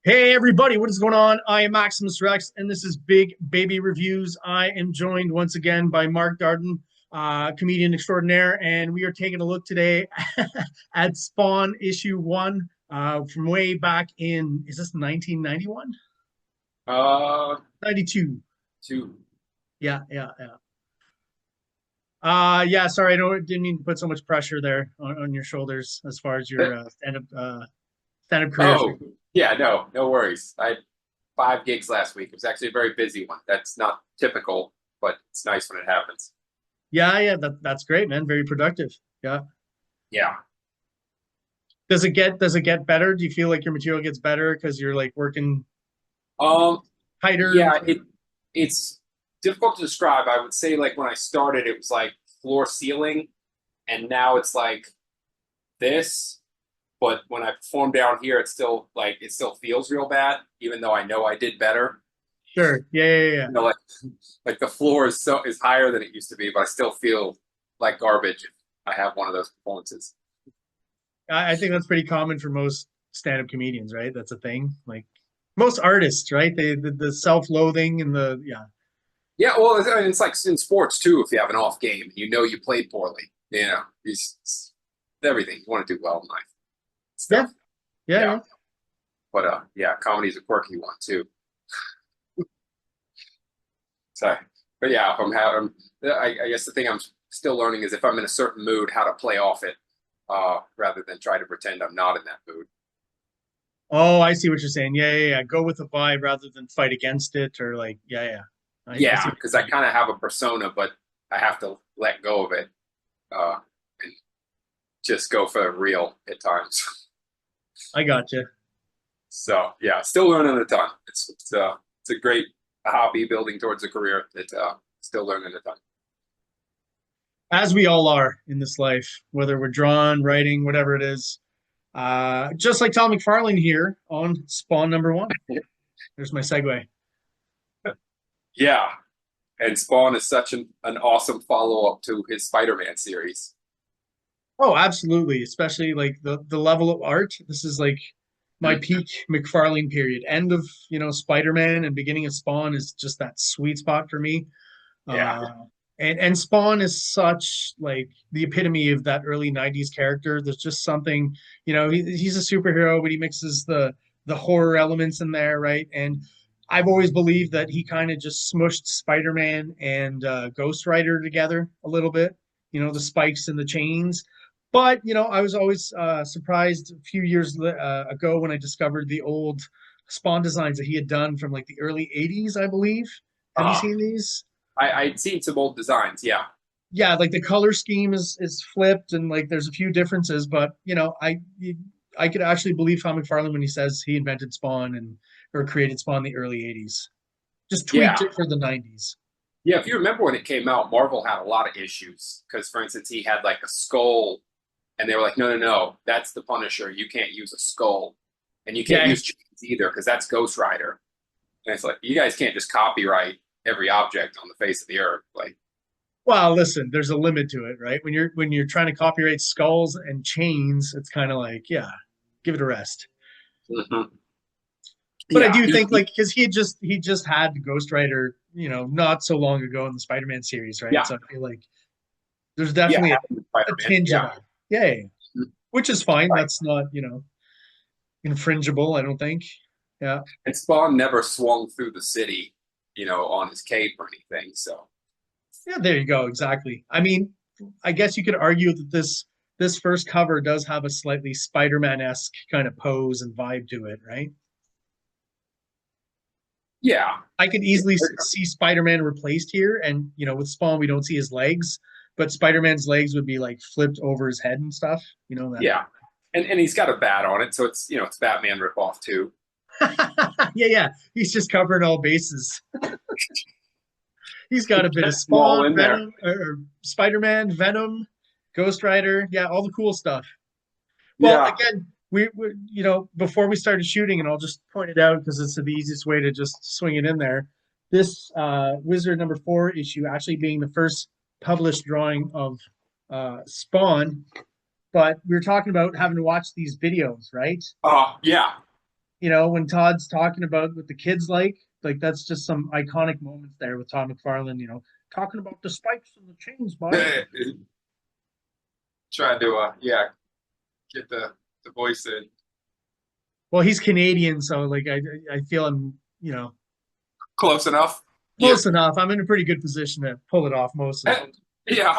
Hey everybody, what is going on? I am Maximus Rex, and this is Big Baby Reviews. I am joined once again by Mark Darden, comedian extraordinaire, and we are taking a look today at Spawn issue one from way back in, is this 1991? Uh, 92. two. Yeah, yeah, yeah. Yeah, sorry, didn't mean to put so much pressure there on your shoulders as far as your stand-up careers. Oh, yeah, no worries. I had 5 gigs last week. It was actually a very busy one. That's not typical, but it's nice when it happens. Yeah, yeah, that's great, man. Very productive. Yeah. Yeah. Does it get better? Do you feel like your material gets better because you're like working Um, tighter? yeah, it's difficult to describe. I would say like when I started, it was like floor ceiling, and now it's like this. But when I perform down here, it's still like it still feels real bad, even though I know I did better. Sure. Yeah, yeah, yeah. You know, like the floor is higher than it used to be, but I still feel like garbage if I have one of those performances. I think that's pretty common for most stand-up comedians, right? That's a thing. Like most artists, right? The self-loathing and the yeah. Yeah, well, it's like in sports too. If you have an off game, you know you played poorly. It's everything. You want to do well in life Yeah, stuff. yeah, Yeah, yeah. but yeah, comedy's a quirky one too. So, but yeah, if I'm having, I guess the thing I'm still learning is if I'm in a certain mood, how to play off it, rather than try to pretend I'm not in that mood. Oh, I see what you're saying. Yeah, yeah, yeah. Go with the vibe rather than fight against it or like, yeah, yeah. I see Yeah, what because you're I saying. kind of have a persona, but I have to let go of it, and just go for real at times. I gotcha. So yeah, still learning a ton. It's a great hobby building towards a career that still learning a ton. As we all are in this life, whether we're drawing, writing, whatever it is. Just like Tom McFarlane here on Spawn number one. There's my segue. Yeah, and Spawn is such an awesome follow up to his Spider-Man series. Oh, absolutely. Especially like the level of art. This is like my Mhm. peak McFarlane period. End of, Spider-Man and beginning of Spawn is just that sweet spot for me. Yeah, Uh, and Spawn is such like the epitome of that early 90s character. There's just something, he's a superhero, but he mixes the horror elements in there, right? And I've always believed that he kind of just smushed Spider-Man and Ghost Rider together a little bit, the spikes and the chains. But, I was always surprised a few years ago when I discovered the old Spawn designs that he had done from like the early 80s, I believe. Have you uh, seen these? I'd seen some old designs. Yeah, Yeah, like the color scheme is flipped and like there's a few differences, but I could actually believe Tom McFarlane when he says he invented Spawn and or created Spawn in the early 80s. Just tweaked yeah, it for the 90s. yeah. If you remember when it came out, Marvel had a lot of issues because, for instance, he had like a skull, and they were like, no, that's the Punisher. You can't use a skull, and you can't Yeah. use chains either because that's Ghost Rider. And it's like you guys can't just copyright every object on the face of the earth. Like, Well, listen, there's a limit to it, right? When you're trying to copyright skulls and chains, it's kind of like, yeah, give it a rest. mhm. But I Yeah, do think like because he just had Ghost Rider, not so long ago in the Spider-Man series, right? yeah, So I feel like there's yeah. definitely Happened with a Spider-Man. tinge of Yeah, that. Yay. Which is fine. right. That's not, infringible, I don't think. Yeah. And Spawn never swung through the city, on his cape or anything. So Yeah, there you go. Exactly. I mean, I guess you could argue that this first cover does have a slightly Spider-Man-esque kind of pose and vibe to it, right? yeah, I could yeah, easily see Spider-Man replaced here, and with Spawn we don't see his legs, but Spider-Man's legs would be like flipped over his head and stuff. You know that. yeah. And he's got a bat on it, so it's Batman ripoff too. Yeah, yeah. He's just covering all bases. He's got a bit of Them all Spawn, in there. Venom, or Spider-Man, Venom, Ghost Rider. Yeah, all the cool stuff. Well, Yeah. again, before we started shooting, and I'll just point it out because it's the easiest way to just swing it in there. This Wizard number four issue actually being the first published drawing of Spawn, but we were talking about having to watch these videos, right? Yeah. when Todd's talking about what the kids like that's just some iconic moments there with Todd McFarlane, talking about the spikes and the chains, bud. Trying to yeah, get the voice in. Well, he's Canadian, so like I feel I'm, Close enough. Yeah. close enough. I'm in a pretty good position to pull it off mostly. Yeah.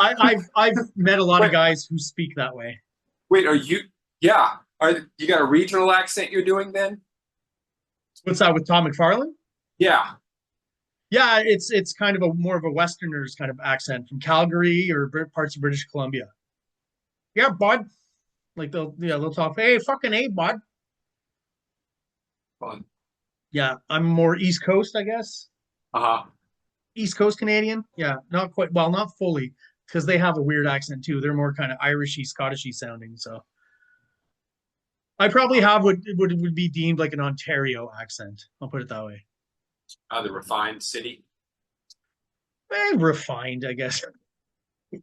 I've met a lot of Wait, guys who speak that way. wait, are you yeah. Are you got a regional accent you're doing then? What's that with Tom McFarlane? Yeah. Yeah, it's kind of a more of a Westerners kind of accent from Calgary or parts of British Columbia. Yeah, bud. Like they'll talk. Hey, fucking hey, bud. Fun. Yeah, I'm more East Coast, I guess. Uh-huh. East Coast Canadian. Yeah, not quite. Well, not fully, because they have a weird accent too. They're more kind of Irishy, Scottishy sounding. So I probably have what would be deemed like an Ontario accent. I'll put it that way. The refined city. Refined, I guess.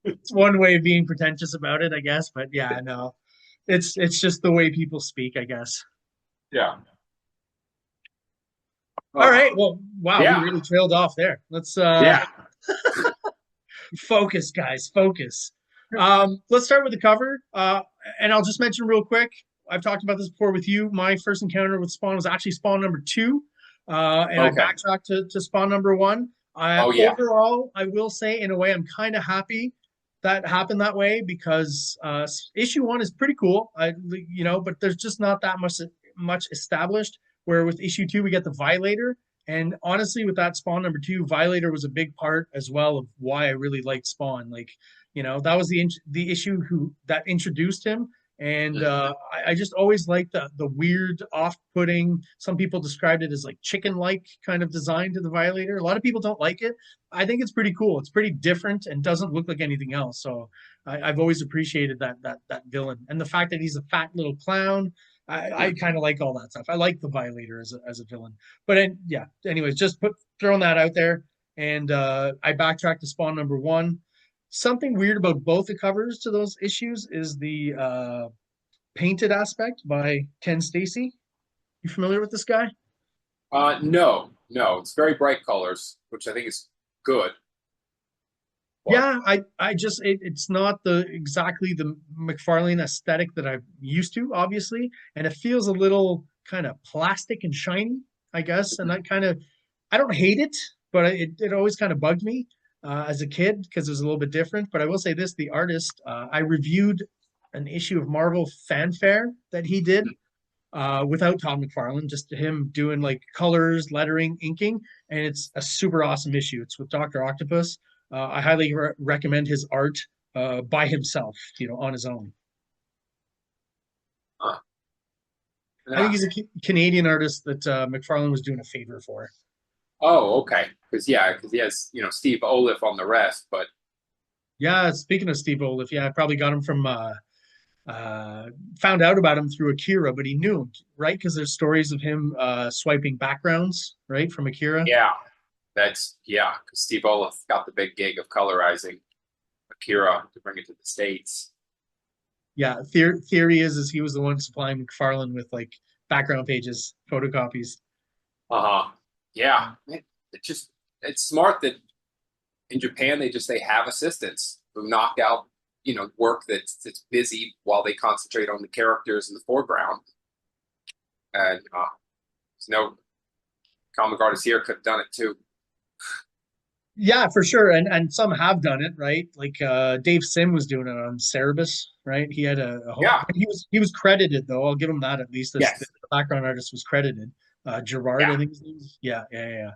It's one way of being pretentious about it, I guess. But yeah, no, it's just the way people speak, I guess. Yeah. All Uh, right. Well, wow, we yeah. really trailed off there. Let's Yeah. focus, guys, focus. Let's start with the cover. And I'll just mention real quick. I've talked about this before with you. My first encounter with Spawn was actually Spawn number two, and I Okay. backtracked to Spawn number one. Oh yeah. Overall, I will say, in a way, I'm kind of happy that happened that way because issue one is pretty cool. But there's just not that much established. Where with issue two, we get the Violator, and honestly, with that Spawn number two, Violator was a big part as well of why I really liked Spawn. Like, that was the issue that introduced him, and Mhm. I just always liked the weird, off-putting. Some people described it as like chicken-like kind of design to the Violator. A lot of people don't like it. I think it's pretty cool. It's pretty different and doesn't look like anything else. So I've always appreciated that villain, and the fact that he's a fat little clown. I kind of like all that stuff. I like the Violator as a villain. But yeah, anyways, just throwing that out there. And I backtracked to Spawn number one. Something weird about both the covers to those issues is the painted aspect by Ken Stacy. You familiar with this guy? No, no. It's very bright colors, which I think is good. But Yeah, I just it's not the exactly the McFarlane aesthetic that I'm used to, obviously, and it feels a little kind of plastic and shiny, I guess, and I don't hate it, but it always kind of bugged me as a kid because it was a little bit different. But I will say this: the artist, I reviewed an issue of Marvel Fanfare that he did without Todd McFarlane, just him doing like colors, lettering, inking, and it's a super awesome issue. It's with Doctor Octopus. I highly recommend his art by himself, on his own. uh, I think yeah. he's a Canadian artist that McFarlane was doing a favor for. Oh, okay. Because he has Steve Oliff on the rest, but Yeah, speaking of Steve Oliff, yeah, I probably got him from found out about him through Akira, but he knew him, right? Because there's stories of him swiping backgrounds, right, from Akira. yeah, yeah. Because Steve Oliff got the big gig of colorizing Akira to bring it to the States. Yeah, theory is he was the one supplying McFarlane with like background pages, photocopies. Uh-huh. Yeah. It's smart that in Japan they have assistants who knock out work that's busy while they concentrate on the characters in the foreground. And there's no comic artist here could have done it too. Yeah, for sure. And some have done it, right? Like Dave Sim was doing it on Cerebus, right? He had a whole Yeah. he was credited though. I'll give him that at least as the Yes. background artist was credited. Gerard, Yeah. I think his name is. Yeah, yeah, yeah.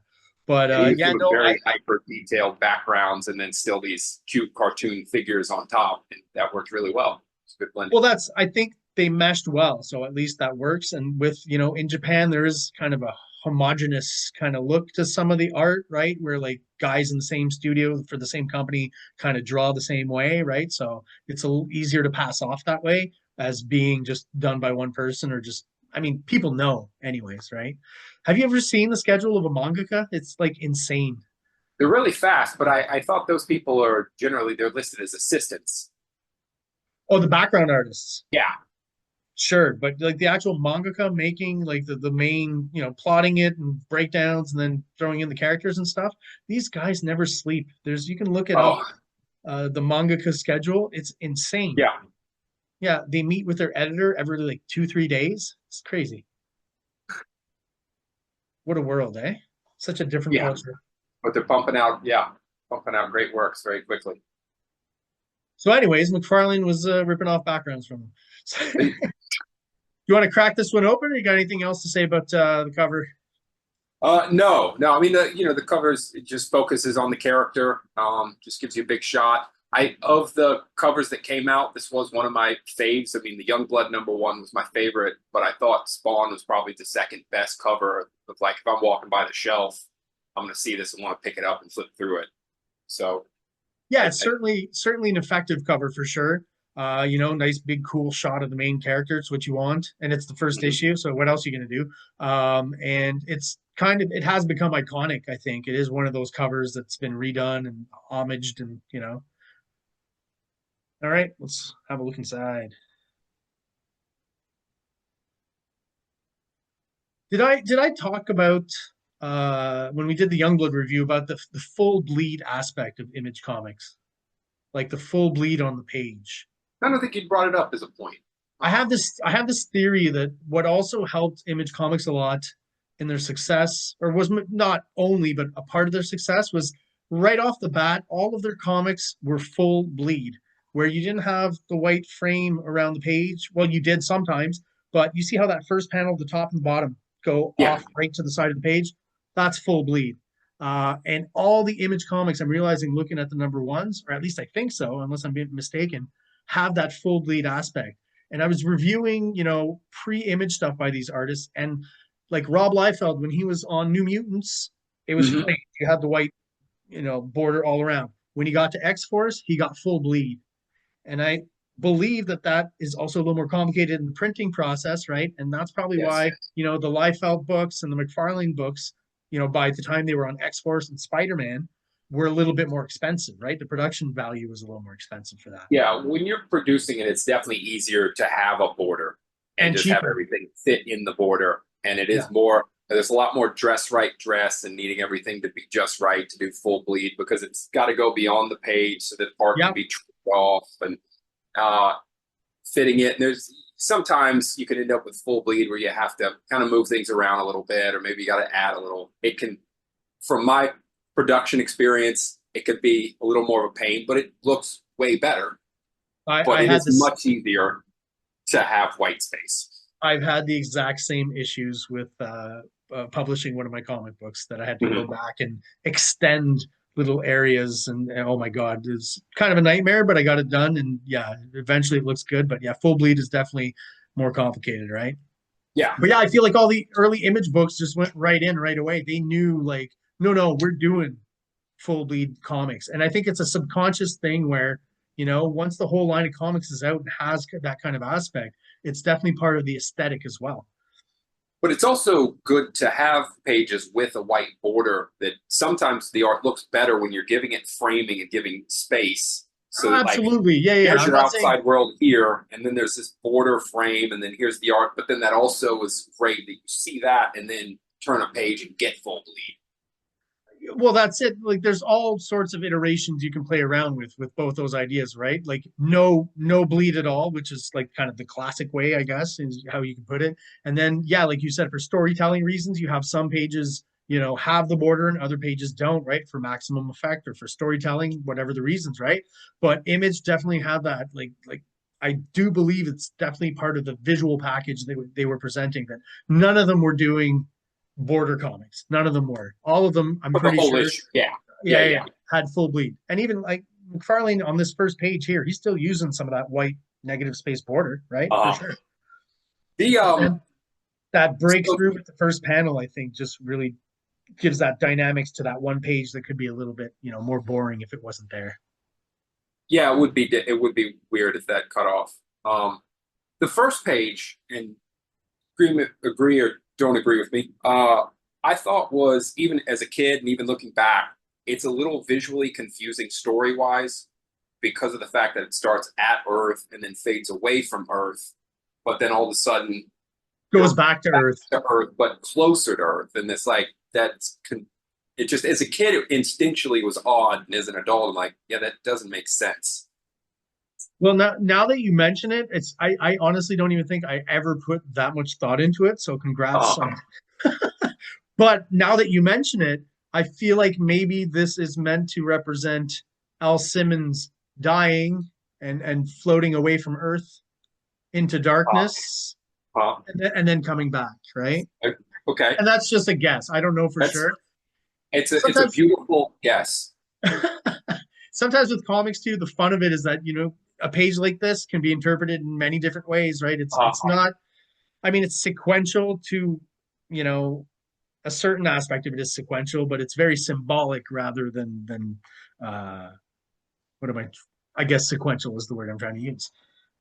But And he was yeah, doing no, very hyper detailed backgrounds and then still these cute cartoon figures on top. And that worked really well. It's a good blending. well, I think they meshed well, so at least that works. And with, in Japan, there is kind of a homogenous kind of look to some of the art, right? Where like guys in the same studio for the same company kind of draw the same way, right? So it's a little easier to pass off that way as being just done by one person or just, I mean, people know anyways, right? Have you ever seen the schedule of a mangaka? It's like insane. They're really fast, but I thought those people are generally they're listed as assistants. Oh, the background artists. Yeah. Sure, but like the actual mangaka making like the main, plotting it and breakdowns and then throwing in the characters and stuff, these guys never sleep. You can look it up, Oh, the mangaka schedule. It's insane. yeah, Yeah, they meet with their editor every like 2, 3 days. It's crazy. What a world, eh? Such a different yeah. culture. But they're pumping out, yeah, pumping out great works very quickly. So, anyways, McFarlane was ripping off backgrounds from him. So, you want to crack this one open, or you got anything else to say about the cover? No, no. I mean, the covers it just focuses on the character. Just gives you a big shot. Of the covers that came out, this was one of my faves. I mean, the Youngblood #1 was my favorite, but I thought Spawn was probably the second best cover. Of like, if I'm walking by the shelf, I'm going to see this and want to pick it up and flip through it. So, Yeah, I, it's I certainly an effective cover for sure. Nice big cool shot of the main character. It's what you want, and it's the first mhm. issue. So what else are you gonna do? And it has become iconic. I think it is one of those covers that's been redone and homaged, and All right, let's have a look inside. Did I talk about when we did the Youngblood review about the full bleed aspect of Image Comics, like the full bleed on the page? I don't think you brought it up as a point. I have this theory that what also helped Image Comics a lot in their success, or was not only but a part of their success, was right off the bat, all of their comics were full bleed, where you didn't have the white frame around the page. Well, you did sometimes, but you see how that first panel, the top and the bottom, go Yeah. off right to the side of the page. That's full bleed. And all the Image Comics, I'm realizing looking at the #1s, or at least I think so, unless I'm being mistaken, have that full bleed aspect. And I was reviewing, pre-image stuff by these artists, and like Rob Liefeld, when he was on New Mutants, it was Hmm. plain. You had the white, border all around. When he got to X Force, he got full bleed, and I believe that that is also a little more complicated in the printing process, right? And that's probably Yes. why the Liefeld books and the McFarlane books, by the time they were on X Force and Spider Man, were a little bit more expensive, right? The production value was a little more expensive for that, Yeah. When you're producing it, it's definitely easier to have a border and and just have cheaper. everything fit in the border. And it Yeah. is more, there's a lot more dress right dress and needing everything to be just right to do full bleed because it's got to go beyond the page so that part can Yep. be trimmed off and uh, fitting it. And there's sometimes you can end up with full bleed where you have to kind of move things around a little bit, or maybe you got to add a little. It can, from my production experience, it could be a little more of a pain, but it looks way better. But I it had is this. much easier to have white space. I've had the exact same issues with publishing one of my comic books, that I had to go Mhm. back and extend little areas, and oh my god, it's kind of a nightmare, but I got it done, and yeah, eventually it looks good. But yeah, full bleed is definitely more complicated, right? Yeah. But yeah, I feel like all the early Image books just went right in right away. They knew, like, no, we're doing full bleed comics. And I think it's a subconscious thing where, once the whole line of comics is out and has that kind of aspect, it's definitely part of the aesthetic as well. But it's also good to have pages with a white border that sometimes the art looks better when you're giving it framing and giving space. So that, like, Absolutely. Yeah, yeah. here's I'm your not saying, outside world here, and then there's this border frame, and then here's the art. But then that also is great that you see that and then turn a page and get full bleed. well, that's it. Like, there's all sorts of iterations you can play around with both those ideas, right? Like, no bleed at all, which is like kind of the classic way, I guess, is how you can put it. And then, yeah, like you said, for storytelling reasons, you have some pages, have the border and other pages don't, right? For maximum effect or for storytelling, whatever the reasons, right? But Image definitely have that. Like I do believe it's definitely part of the visual package they were presenting, that none of them were doing border comics. None of them were. All of them, I'm For the pretty whole sure, issue. Yeah. Yeah, yeah, yeah. had full bleed. And even like McFarlane on this first page here, he's still using some of that white negative space border, right? For Uh, sure. the But then that so breakthrough with the first panel, I think, just really gives that dynamics to that one page that could be a little bit, more boring if it wasn't there. yeah, it would be weird if that cut off. The first page, and agree or don't agree with me. I thought was even as a kid and even looking back, it's a little visually confusing story wise because of the fact that it starts at Earth and then fades away from Earth. but then all of a sudden Goes you're back to back Earth. to Earth, but closer to Earth. And it's like it just as a kid it instinctually was odd, and as an adult, I'm like, yeah, that doesn't make sense. Well, now that you mention it, I honestly don't even think I ever put that much thought into it. So congrats Uh, on. But now that you mention it, I feel like maybe this is meant to represent Al Simmons dying and floating away from Earth into uh, darkness uh, and then coming back, right? okay, And that's just a guess. I don't know for that's sure. it's a Sometimes beautiful guess. sometimes with comics too, the fun of it is that, a page like this can be interpreted in many different ways, right? It's Uh, not, I mean, it's sequential to, you know, a certain aspect of it is sequential, but it's very symbolic rather than uh what am I guess sequential is the word I'm trying to use.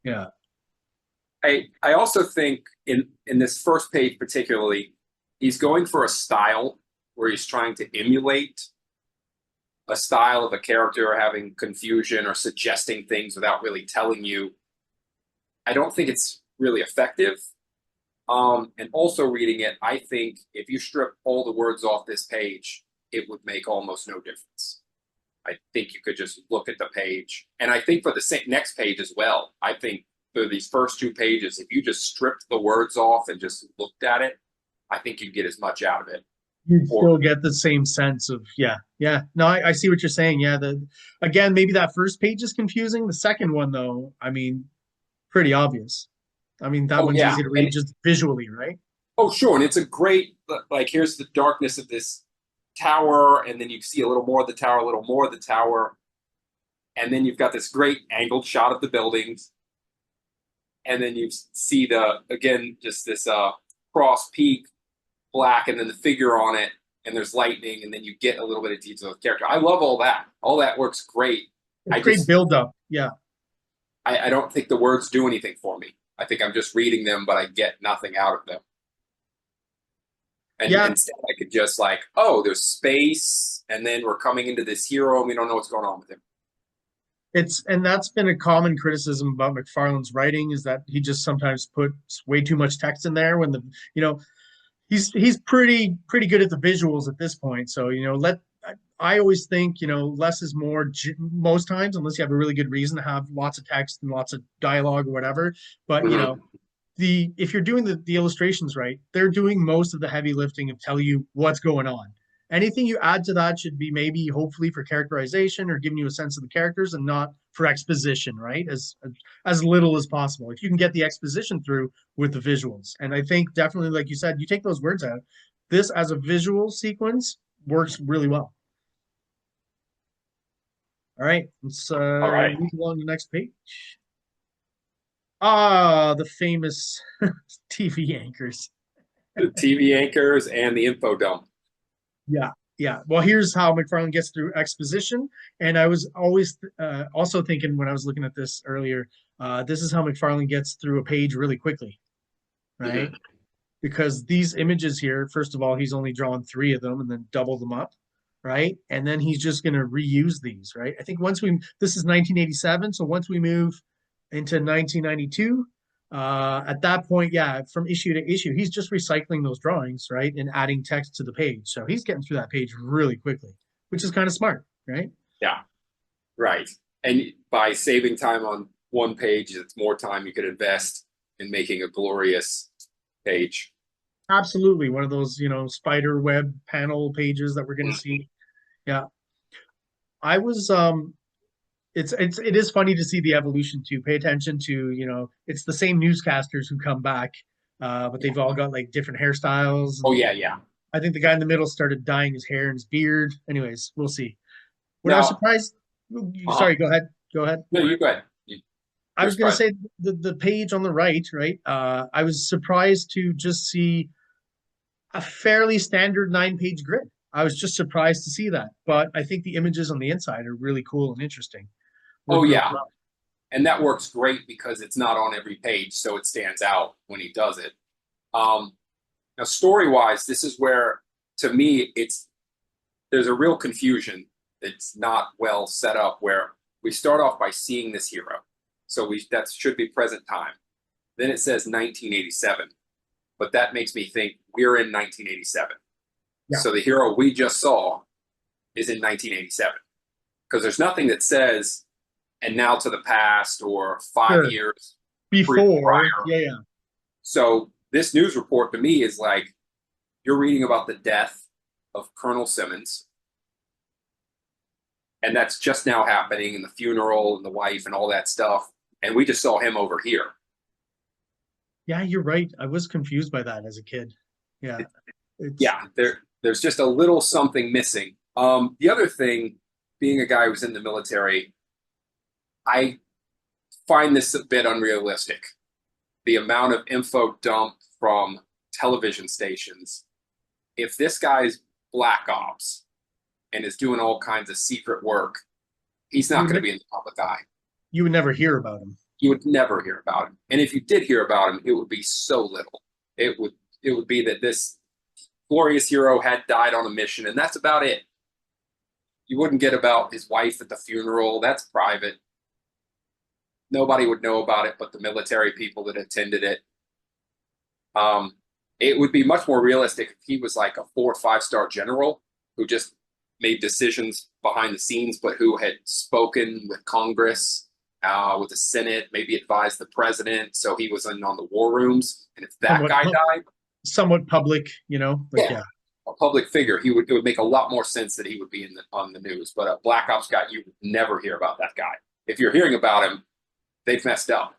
Yeah. I also think in this first page particularly, he's going for a style where he's trying to emulate a style of a character or having confusion or suggesting things without really telling you. I don't think it's really effective. And also reading it, I think if you strip all the words off this page, it would make almost no difference. I think you could just look at the page. And I think for the next page as well, I think for these first two pages, if you just stripped the words off and just looked at it, I think you'd get as much out of it. You'd Or, still get the same sense of, yeah. No, I see what you're saying. Yeah. Again, maybe that first page is confusing. The second one, though, I mean, pretty obvious. I mean, that oh, one's yeah. easy to read just visually, right? Oh, sure. And it's a great, like, here's the darkness of this tower. And then you see a little more of the tower, a little more of the tower. And then you've got this great angled shot of the buildings. And then you see again, just this cross peak black and then the figure on it, and there's lightning, and then you get a little bit of detail of the character. I love all that. All that works great. It's I great just build up. Yeah. I don't think the words do anything for me. I think I'm just reading them, but I get nothing out of them. And Yeah. instead, I could just like, oh, there's space, and then we're coming into this hero, and we don't know what's going on with him. And that's been a common criticism about McFarlane's writing is that he just sometimes puts way too much text in there when you know, he's pretty good at the visuals at this point. So, I always think, less is more most times, unless you have a really good reason to have lots of text and lots of dialogue or whatever. But, Mm-hmm. if you're doing the illustrations right, they're doing most of the heavy lifting of telling you what's going on. Anything you add to that should be maybe hopefully for characterization or giving you a sense of the characters and not for exposition, right? As little as possible. If you can get the exposition through with the visuals. And I think definitely, like you said, you take those words out. This as a visual sequence works really well. All right, let's All right. move along to the next page. Ah, the famous TV anchors. The TV anchors and the info dump. Yeah, yeah. Well, here's how McFarlane gets through exposition. And I was always also thinking when I was looking at this earlier, this is how McFarlane gets through a page really quickly, right? Mm-hmm. Because these images here, first of all, he's only drawn three of them and then double them up, right? And then he's just going to reuse these, right? I think this is 1987. So once we move into 1992, at that point, yeah, from issue to issue, he's just recycling those drawings, right? And adding text to the page. So he's getting through that page really quickly, which is kind of smart, right? Yeah. Right. And by saving time on one page, it's more time you could invest in making a glorious page. Absolutely. One of those, spider web panel pages that we're going to see. Yeah. I was it is funny to see the evolution too. Pay attention to, it's the same newscasters who come back, but they've all got like different hairstyles. Oh And yeah, yeah. I think the guy in the middle started dyeing his hair and his beard. Anyways, we'll see. What I was Now, surprised, sorry, go ahead. Go ahead. no, you go ahead. I You're was going to surprised. say the page on the right, right? I was surprised to just see a fairly standard 9-page grid. I was just surprised to see that, but I think the images on the inside are really cool and interesting. Oh Work really yeah, well. and that works great because it's not on every page, so it stands out when he does it. Um, Now, story-wise, this is where, to me, there's a real confusion. It's not well set up. Where we start off by seeing this hero, so that should be present time. then it says 1987. But that makes me think we're in 1987. Yeah, So the hero we just saw is in 1987 because there's nothing that says and now to the past or five sure. years Before, prior. yeah, yeah. So this news report to me is like you're reading about the death of Colonel Simmons, and that's just now happening, and the funeral and the wife and all that stuff. And we just saw him over here. Yeah, you're right. I was confused by that as a kid. Yeah, it's Yeah, there's just a little something missing. The other thing, being a guy who's in the military, I find this a bit unrealistic. The amount of info dumped from television stations. If this guy's black ops and is doing all kinds of secret work, he's you not going to would be in the public eye. you would never hear about him. You would never hear about him. And if you did hear about him, it would be so little. It would be that this glorious hero had died on a mission, and that's about it. You wouldn't get about his wife at the funeral. That's private. Nobody would know about it but the military people that attended it. It would be much more realistic if he was like a 4 or 5 star general who just made decisions behind the scenes, but who had spoken with Congress, with the Senate, maybe advised the president. So he was in on the war rooms. And if that Somewhat, guy died, somewhat public, like yeah, yeah, a public figure, it would make a lot more sense that he would be on the news. But a black ops guy, you would never hear about that guy. If you're hearing about him, they've messed up.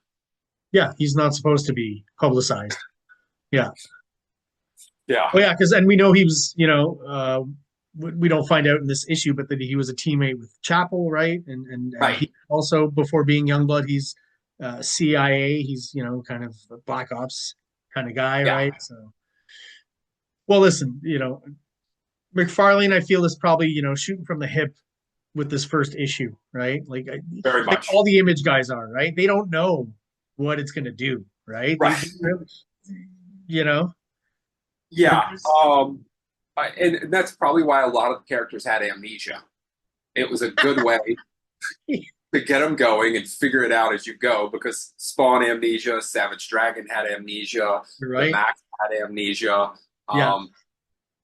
yeah. He's not supposed to be publicized. Yeah. Yeah, Oh yeah, because and we know he was, we don't find out in this issue, but that he was a teammate with Chapel, right? And right. he also, before being Youngblood, he's CIA. He's kind of a black ops kind of guy, Yeah, right? So, well, listen, McFarlane, I feel is probably shooting from the hip with this first issue, right? very Like much. all the Image guys are, right? They don't know what it's going to do, right? They Right. really, you know, but Yeah. And that's probably why a lot of the characters had amnesia. It was a good way to get them going and figure it out as you go because Spawn amnesia, Savage Dragon had amnesia, you're the right. Max had amnesia. Yeah,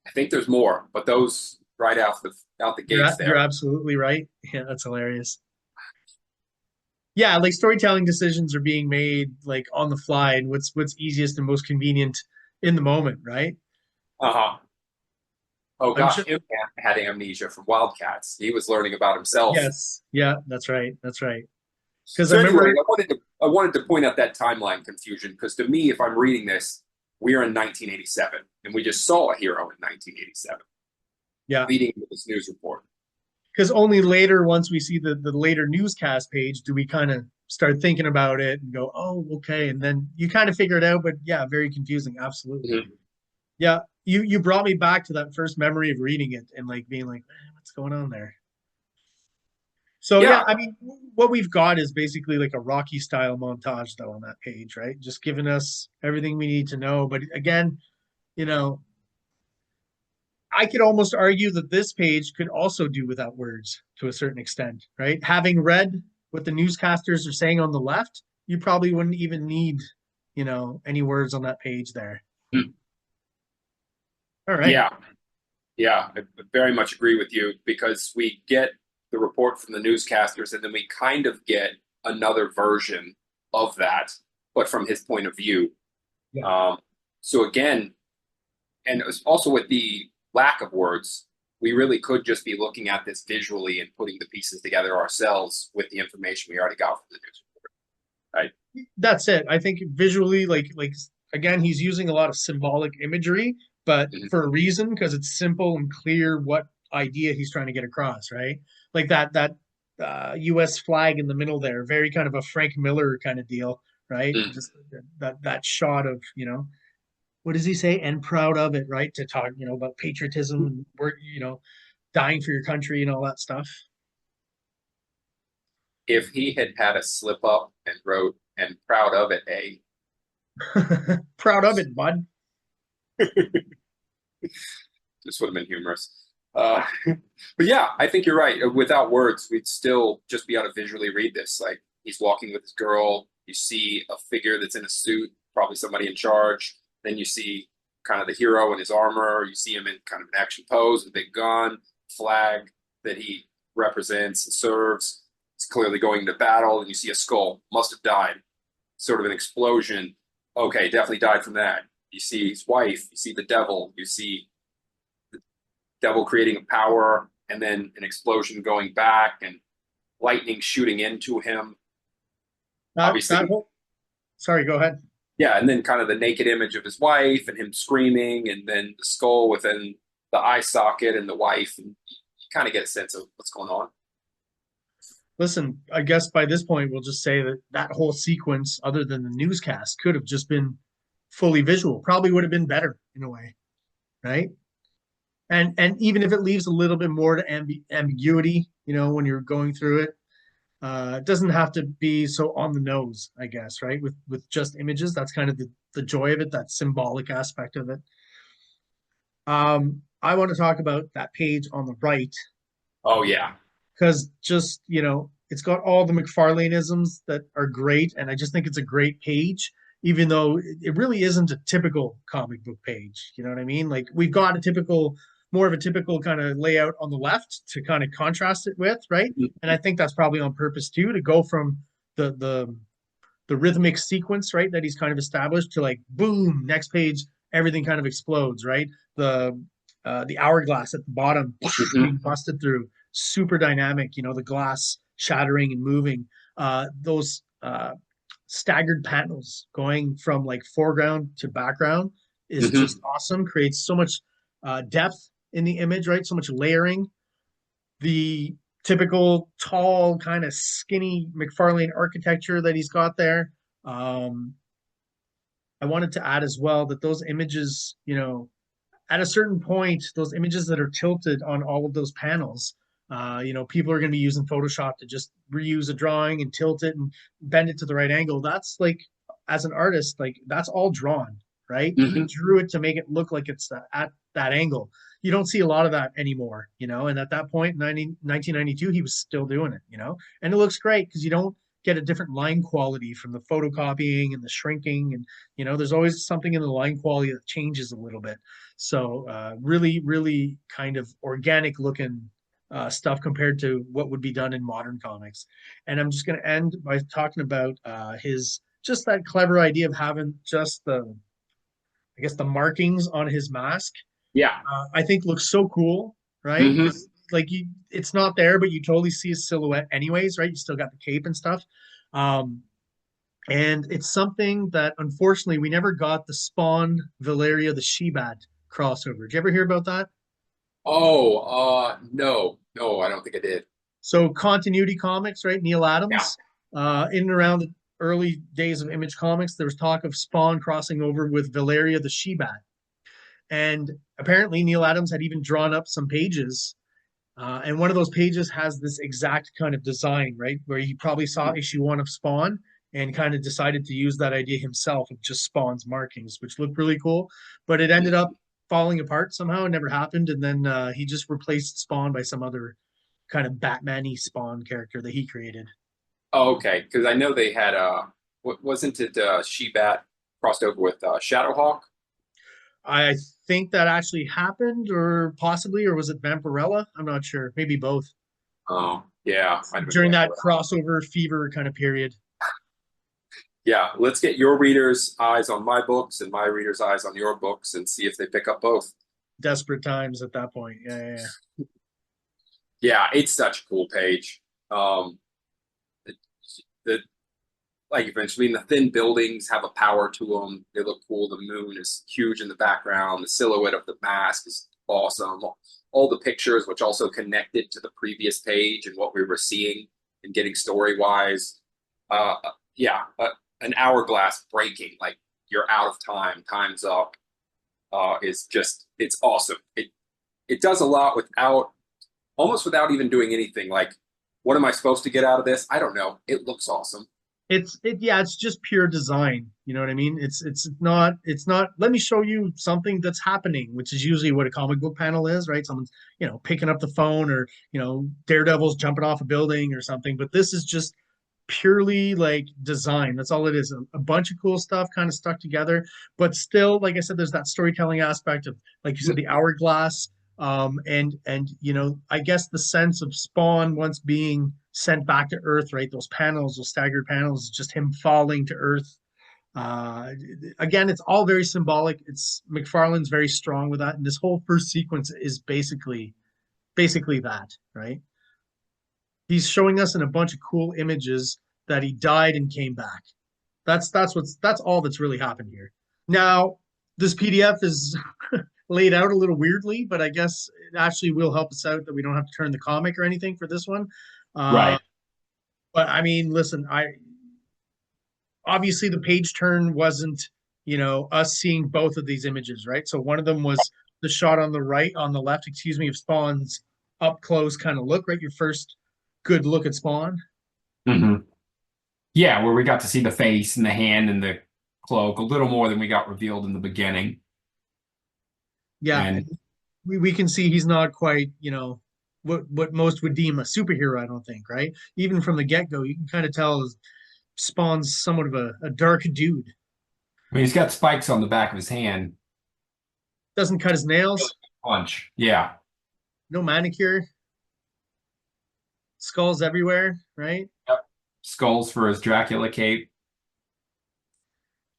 I think there's more, but those right out the gates you're there. absolutely right. Yeah, that's hilarious. Yeah, like storytelling decisions are being made like on the fly and what's easiest and most convenient in the moment, right? Uh-huh. Oh I'm gosh, sure. Imp had amnesia from Wildcats. He was learning about himself. Yes. Yeah, that's right. That's right. Because I So anyway, remember, I wanted to point out that timeline confusion because to me, if I'm reading this, we're in 1987, and we just saw a hero in 1987 yeah, leading to this news report. because only later, once we see the later newscast page, do we kind of start thinking about it and go, oh, okay, and then you kind of figure it out. But yeah, very confusing. Absolutely. Mhm. Yeah, you brought me back to that first memory of reading it and like being like, man, what's going on there? So yeah, Yeah, I mean, what we've got is basically like a Rocky style montage though on that page, right? Just giving us everything we need to know. But again, you know, I could almost argue that this page could also do without words to a certain extent, right? Having read what the newscasters are saying on the left, you probably wouldn't even need, any words on that page there. All right. yeah, yeah. I very much agree with you because we get the report from the newscasters, and then we kind of get another version of that, but from his point of view. Yeah. So again, and it was also with the lack of words, we really could just be looking at this visually and putting the pieces together ourselves with the information we already got from the news report, right? That's it. I think visually, like again, he's using a lot of symbolic imagery, but Mhm. for a reason, because it's simple and clear what idea he's trying to get across, right? Like that US flag in the middle there, very kind of a Frank Miller kind of deal, right? Mm. Just that shot of, what does he say? And proud of it, right? To talk, about patriotism and work, dying for your country and all that stuff. If he had had a slip up and wrote "and proud of it," Proud of it, bud. this would have been humorous. Uh, but yeah, I think you're right. Without words, we'd still just be able to visually read this. Like he's walking with his girl, You see a figure that's in a suit, probably somebody in charge. Then you see kind of the hero in his armor. You see him in kind of an action pose, a big gun, flag that he represents and serves. It's clearly going to battle, and you see a skull. Must have died. Sort of an explosion. Okay, definitely died from that. You see his wife. You see the devil. You see the devil creating a power, and then an explosion going back, and lightning shooting into him. That Obviously, whole, sorry, go ahead. yeah, and then kind of the naked image of his wife and him screaming, and then the skull within the eye socket and the wife, and you kind of get a sense of what's going on. Listen, I guess by this point we'll just say that that whole sequence, other than the newscast, could have just been fully visual. Probably would have been better in a way, right? And even if it leaves a little bit more to ambiguity, when you're going through it, it doesn't have to be so on the nose, I guess, right? With just images, that's kind of the joy of it, that symbolic aspect of it. I want to talk about that page on the right Oh yeah. because just it's got all the McFarlaneisms that are great, and I just think it's a great page, even though it really isn't a typical comic book page. You know what I mean? Like we've got more of a typical kind of layout on the left to kind of contrast it with, right? And I think that's probably on purpose too, to go from the the the rhythmic sequence, right, that he's kind of established to like boom, next page, everything kind of explodes, right? The hourglass at the bottom Mm-hmm. being busted through, super dynamic, the glass shattering and moving. Those staggered panels going from like foreground to background is just Mm-hmm. awesome. Creates so much depth in the image, right? So much layering. The typical tall, kind of skinny McFarlane architecture that he's got there. Um, I wanted to add as well that those images, at a certain point, those images that are tilted on all of those panels, people are going to be using Photoshop to just reuse a drawing and tilt it and bend it to the right angle. That's like, as an artist, like that's all drawn, right? He Mm-hmm. drew it to make it look like it's at that angle. You don't see a lot of that anymore, and at that point, 1992, he was still doing it, and it looks great because you don't get a different line quality from the photocopying and the shrinking. And, there's always something in the line quality that changes a little bit. So really, really kind of organic looking stuff compared to what would be done in modern comics. And I'm just going to end by talking about his just that clever idea of having just I guess, the markings on his mask. Yeah. I think looks so cool, right? Mm-hmm. Because like it's not there, but you totally see his silhouette anyways, right? You still got the cape and stuff. Um, and it's something that unfortunately we never got the Spawn Valeria the She-Bat crossover. Did you ever hear about that? Oh, no, no, I don't think I did. So continuity comics, right? Neil Yeah. Adams, in and around the early days of Image Comics, there was talk of Spawn crossing over with Valeria the She-Bat. And apparently Neil Adams had even drawn up some pages. And one of those pages has this exact kind of design, right? Where he probably saw issue 1 of Spawn and kind of decided to use that idea himself of just Spawn's markings, which looked really cool. But it ended up falling apart somehow. It never happened. And then he just replaced Spawn by some other kind of Batman-y Spawn character that he created. Oh, okay, because I know they had wasn't it She-Bat crossed over with Shadowhawk? I think that actually happened, or possibly, or was it Vampirella? I'm not sure. Maybe both. Oh, yeah, might have been During that Vampire. crossover fever kind of period. Yeah, let's get your readers' eyes on my books and my readers' eyes on your books and see if they pick up both. Desperate times at that point. Yeah, yeah, yeah. Yeah, it's such a cool page. The, the like you mentioned, I mean, the thin buildings have a power to them. They look cool. The moon is huge in the background. The silhouette of the mask is awesome. All the pictures, which also connected to the previous page and what we were seeing and getting story wise. Uh, yeah, an hourglass breaking, like you're out of time, time's up. Is just it's awesome. It does a lot without almost without even doing anything. Like, what am I supposed to get out of this? I don't know. It looks awesome. Yeah, it's just pure design. You know what I mean? It's not let me show you something that's happening, which is usually what a comic book panel is, right? Someone's, picking up the phone, or, Daredevil's jumping off a building or something. But this is just purely like design. That's all it is. A bunch of cool stuff kind of stuck together, but still, like I said, there's that storytelling aspect of, like you said, the hourglass. And I guess the sense of Spawn once being sent back to Earth, right? Those panels, those staggered panels, just him falling to Earth. Uh, Again, it's all very symbolic. It's McFarlane's very strong with that, and this whole first sequence is basically that, right? He's showing us in a bunch of cool images that he died and came back. That's all that's really happened here. Now, this PDF is laid out a little weirdly, but I guess it actually will help us out that we don't have to turn the comic or anything for this one. Uh, Right. but I mean, listen, I obviously the page turn wasn't, us seeing both of these images, right? So one of them was the shot on the left, excuse me, of Spawn's up close kind of look, right? Your first good look at Spawn. hmm Yeah, where we got to see the face and the hand and the cloak a little more than we got revealed in the beginning. Yeah, And we can see he's not quite, what most would deem a superhero, I don't think, right? Even from the get-go, you can kind of tell Spawn's somewhat of a dark dude. I mean, he's got spikes on the back of his hand. Doesn't cut his Really nails, good punch. Yeah. no manicure, skulls everywhere, right? Yep. Skulls for his Dracula cape.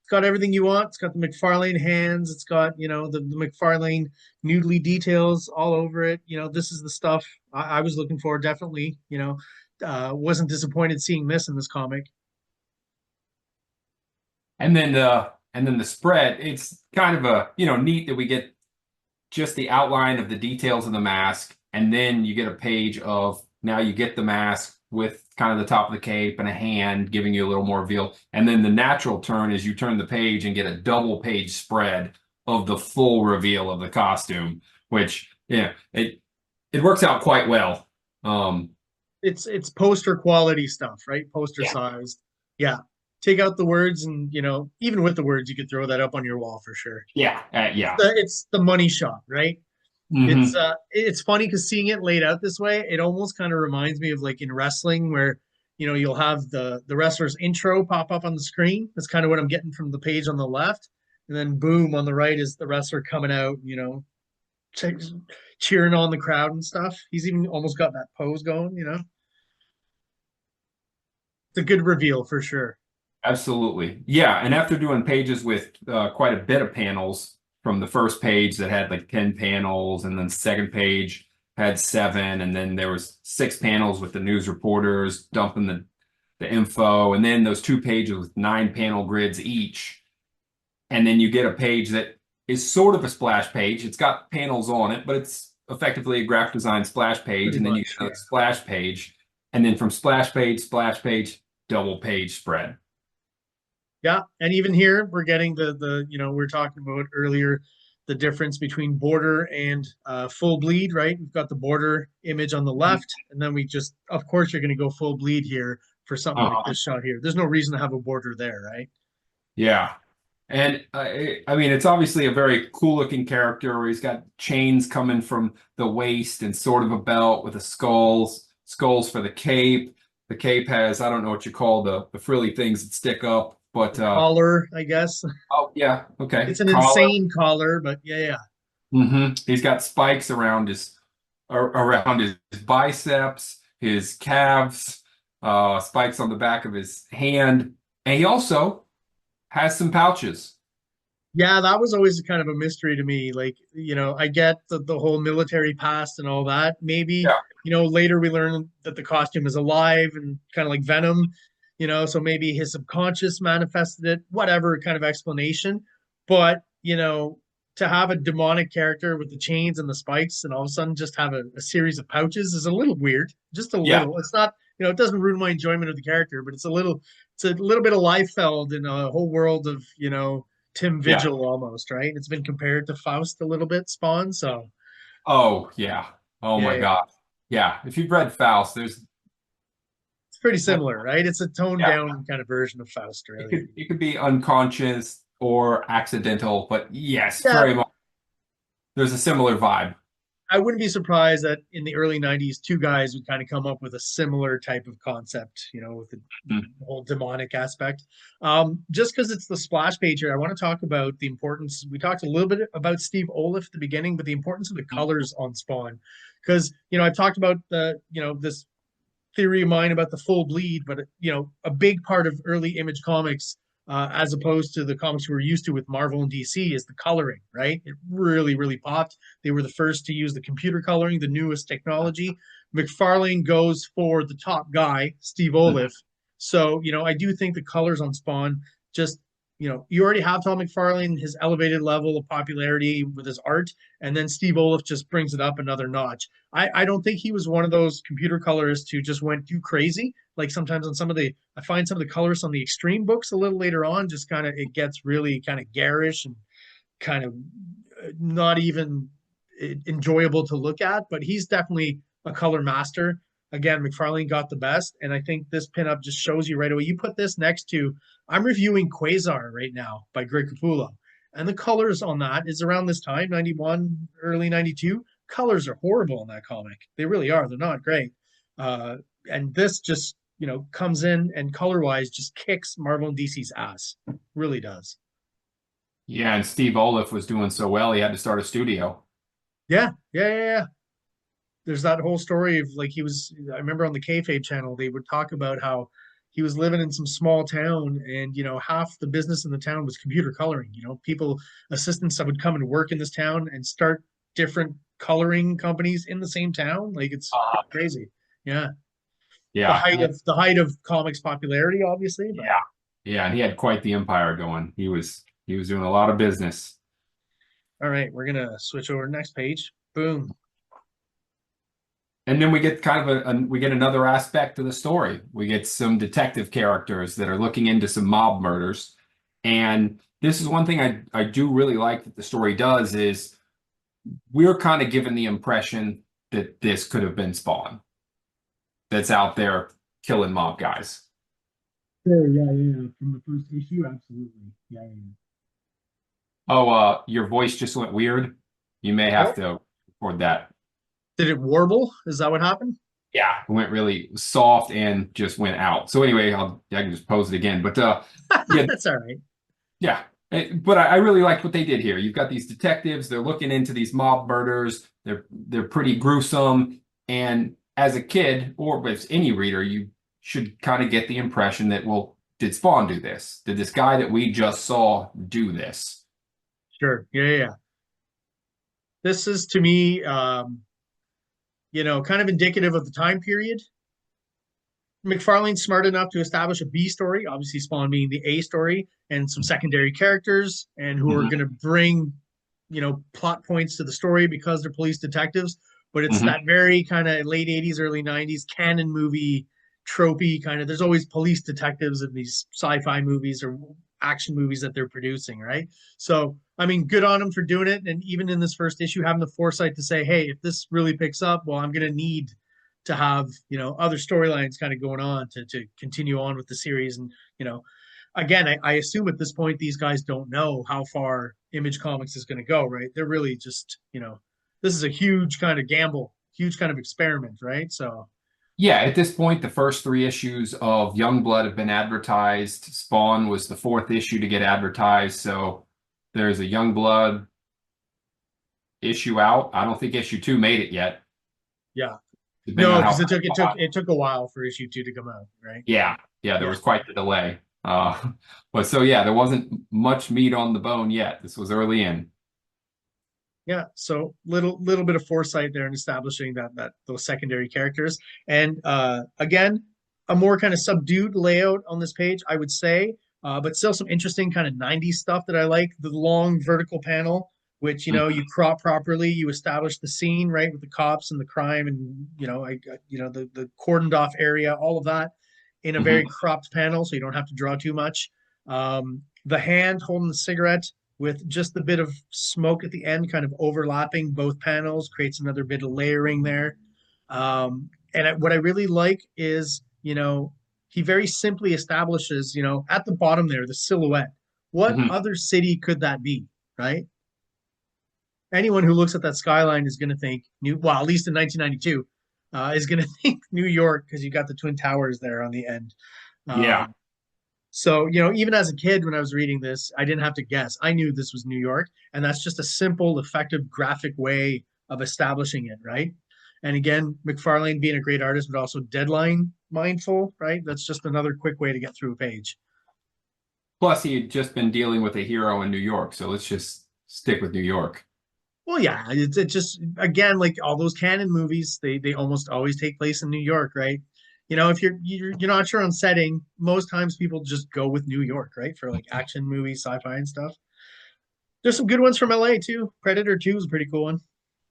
It's got everything you want. It's got the McFarlane hands. It's got, the McFarlane noodly details all over it. This is the stuff I was looking for, definitely. Wasn't disappointed seeing this in this comic. And then the spread, it's kind of neat that we get just the outline of the details of the mask, and then you get a page of now you get the mask with kind of the top of the cape and a hand giving you a little more reveal. And then the natural turn is you turn the page and get a double page spread of the full reveal of the costume, which it works out quite well. Um, It's poster quality stuff, right? Poster yeah, sized. Yeah. Take out the words and, even with the words, you could throw that up on your wall for sure. yeah. It's the money shot, right? It's hmm uh it's funny because seeing it laid out this way, it almost kind of reminds me of like in wrestling where you'll have the wrestler's intro pop up on the screen. That's kind of what I'm getting from the page on the left. And then boom on the right is the wrestler coming out, che- cheering on the crowd and stuff. He's even almost got that pose going. It's a good reveal for sure. Absolutely. Yeah, and after doing pages with quite a bit of panels from the first page that had like 10 panels, and then the second page had seven, and then there was six panels with the news reporters dumping the info, and then those two pages with nine panel grids each. And then you get a page that is sort of a splash page. It's got panels on it, but it's effectively a graphic design splash page. Pretty And then you get much, yeah. another splash page, and then from splash page, double page spread. Yeah, and even here we're getting the we are talking about earlier the difference between border and full bleed, right? We've got the border image on the left, and then we just, of course, you're going to go full bleed here for something like Uh-huh. this shot here. There's no reason to have a border there, right? Yeah. And I mean, it's obviously a very cool looking character where he's got chains coming from the waist and sort of a belt with the skulls for the cape. The cape has, I don't know what you call the frilly things that stick up, but The collar, I guess. oh yeah, okay. It's an Collar. insane collar, but yeah, yeah. He's got spikes around his biceps, his calves, spikes on the back of his hand, and he also has some pouches. Yeah, that was always kind of a mystery to me. Like, I get the whole military past and all that. Maybe, Yeah. later we learn that the costume is alive and kind of like Venom, so maybe his subconscious manifested it, whatever kind of explanation. But, to have a demonic character with the chains and the spikes and all of a sudden just have a series of pouches is a little weird. Just a Yeah. little. It's not, it doesn't ruin my enjoyment of the character, but it's a little bit of Liefeld in a whole world of, Tim Yeah. Vigil almost, right? It's been compared to Faust a little bit, Spawn. So Oh, yeah. Oh yeah, my yeah. God. Yeah. If you've read Faust, It's pretty similar, right? It's a toned yeah, down kind of version of Faust, it really. could it could be unconscious or accidental, but yes, Yeah, very much. There's a similar vibe. I wouldn't be surprised that in the early 90s, two guys would kind of come up with a similar type of concept, with the Mm. whole demonic aspect. Just because it's the splash page here, I want to talk about the importance. We talked a little bit about Steve Oliff at the beginning, but the importance of the colors on Spawn. Because, I've talked about this theory of mine about the full bleed, but a big part of early Image Comics, as opposed to the comics we're used to with Marvel and DC, is the coloring. Right? It really, really popped. They were the first to use the computer coloring, the newest technology. McFarlane goes for the top guy, Steve Oliff. So I do think the colors on Spawn just. You already have Tom McFarlane, his elevated level of popularity with his art, and then Steve Oliff just brings it up another notch. I don't think he was one of those computer colorists who just went too crazy. Like sometimes on I find some of the colorists on the extreme books a little later on, just kind of, it gets really kind of garish and kind of not even enjoyable to look at. But he's definitely a color master. Again, McFarlane got the best. And I think this pinup just shows you right away. You put this next to, I'm reviewing Quasar right now by Greg Capullo. And the colors on that is around this time, 91, early 92. Colors are horrible in that comic. They really are. They're not great. And this just, comes in and color wise just kicks Marvel and DC's ass. Really does. Yeah, and Steve Oliff was doing so well, he had to start a studio. Yeah, yeah, yeah, yeah. There's that whole story of like I remember on the Kayfabe channel, they would talk about how he was living in some small town and, half the business in the town was computer coloring. People, assistants that would come and work in this town and start different coloring companies in the same town. Like it's Uh, crazy. Yeah. The yeah, height of the height of comics popularity, obviously, but yeah, yeah, and he had quite the empire going. He was doing a lot of business. all right, we're gonna switch over to the next page. Boom. And then we get kind of we get another aspect to the story. We get some detective characters that are looking into some mob murders. And this is one thing I do really like that the story does is we're kind of given the impression that this could have been Spawn that's out there killing mob guys. Sure, yeah, yeah, yeah. From the first issue, absolutely. Yeah, yeah. Oh, your voice just went weird. You may Oh, have to record that. did it warble? Is that what happened? Yeah, it went really soft and just went out. So anyway, I can just pose it again. But yeah, That's all right. yeah. But I really like what they did here. You've got these detectives, they're looking into these mob murders. They're pretty gruesome. And as a kid, or as any reader, you should kind of get the impression that, well, did Spawn do this? Did this guy that we just saw do this? Sure. Yeah, yeah, yeah. This is to me, kind of indicative of the time period. McFarlane's smart enough to establish a B story, obviously Spawn being the A story, and some secondary characters, and who are Hmm. going to bring, plot points to the story because they're police detectives. But it's Hmm. that very kind of late 80s, early 90s canon movie tropey kind of. There's always police detectives in these sci-fi movies or action movies that they're producing, right? So, I mean, good on them for doing it. And even in this first issue, having the foresight to say, hey, if this really picks up, well, I'm going to need to have other storylines kind of going on to continue on with the series. And again, I assume at this point these guys don't know how far Image Comics is going to go, right? They're really just this is a huge kind of gamble, huge kind of experiment, right? So Yeah, at this point, the first three issues of Youngblood have been advertised. Spawn was the fourth issue to get advertised, so there's a Youngblood issue out. I don't think issue two made it yet, yeah, depending no, on because how. it took a while for issue 2 to come out, right? Yeah, yeah, there Yeah. was quite the delay. But so yeah, there wasn't much meat on the bone yet. This was early in. Yeah, so little bit of foresight there in establishing that those secondary characters, and again, a more kind of subdued layout on this page, I would say, but still some interesting kind of 90s stuff that I like. The long vertical panel, which you crop properly, you establish the scene right with the cops and the crime, and the cordoned off area, all of that in a very Mhm. cropped panel, so you don't have to draw too much. The hand holding the cigarette with just a bit of smoke at the end, kind of overlapping both panels, creates another bit of layering there. And what I really like is, he very simply establishes, at the bottom there, the silhouette. What Mhm. other city could that be, right? anyone who looks at that skyline is going to think well, at least in 1992, is going to think New York because you got the Twin Towers there on the end. Yeah. Um, so, even as a kid, when I was reading this, I didn't have to guess. I knew this was New York, and that's just a simple, effective graphic way of establishing it, right? And again, McFarlane being a great artist, but also deadline mindful, right? That's just another quick way to get through a page. Plus, he had just been dealing with a hero in New York, so let's just stick with New York. Well, yeah, it just again like all those canon movies, they almost always take place in New York, right? If you're not sure on setting, most times people just go with New York, right? For like action movies, sci-fi and stuff. There's some good ones from LA too. Predator 2 is a pretty cool one.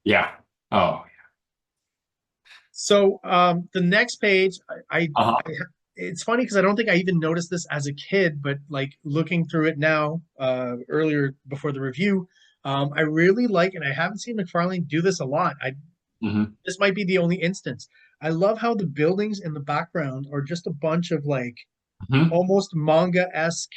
Yeah. Oh, So the next page, uh-huh. it's funny because I don't think I even noticed this as a kid, but like looking through it now, earlier before the review, I really like, and I haven't seen McFarlane do this a lot. Hmm. This might be the only instance. I love how the buildings in the background are just a bunch of like Hmm. almost manga-esque,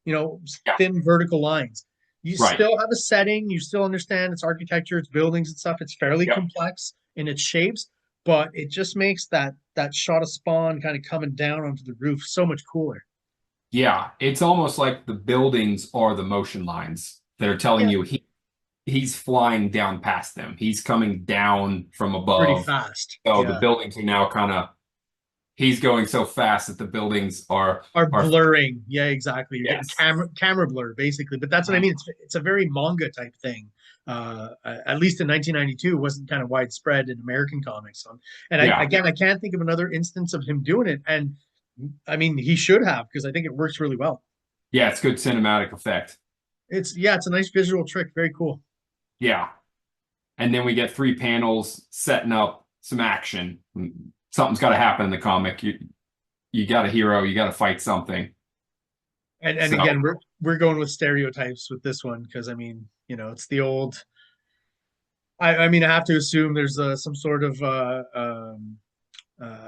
you know, Yeah. thin vertical lines. You Right. still have a setting, you still understand its architecture, its buildings and stuff. It's fairly Yep. complex in its shapes, but it just makes that shot of Spawn kind of coming down onto the roof so much cooler. Yeah. It's almost like the buildings are the motion lines that are telling Yeah, you he's flying down past them. He's coming down from pretty above. fast. So the Yeah. buildings are now kind of he's going so fast that the buildings Are are blurring. Yeah, exactly. You're getting yes. camera blur basically, but that's what I Mhm. mean. It's a very manga type thing. At least in 1992, wasn't kind of widespread in American comics. And Yeah. again, I can't think of another instance of him doing it. And I mean, he should have because I think it works really well. Yeah, it's good cinematic effect. It's a nice visual trick. Very cool. Yeah. And then we get three panels setting up some action. Something's got to happen in the comic. You got a hero, you got to fight something. And So, again, we're going with stereotypes with this one because I mean, it's the old. I mean, I have to assume there's some sort of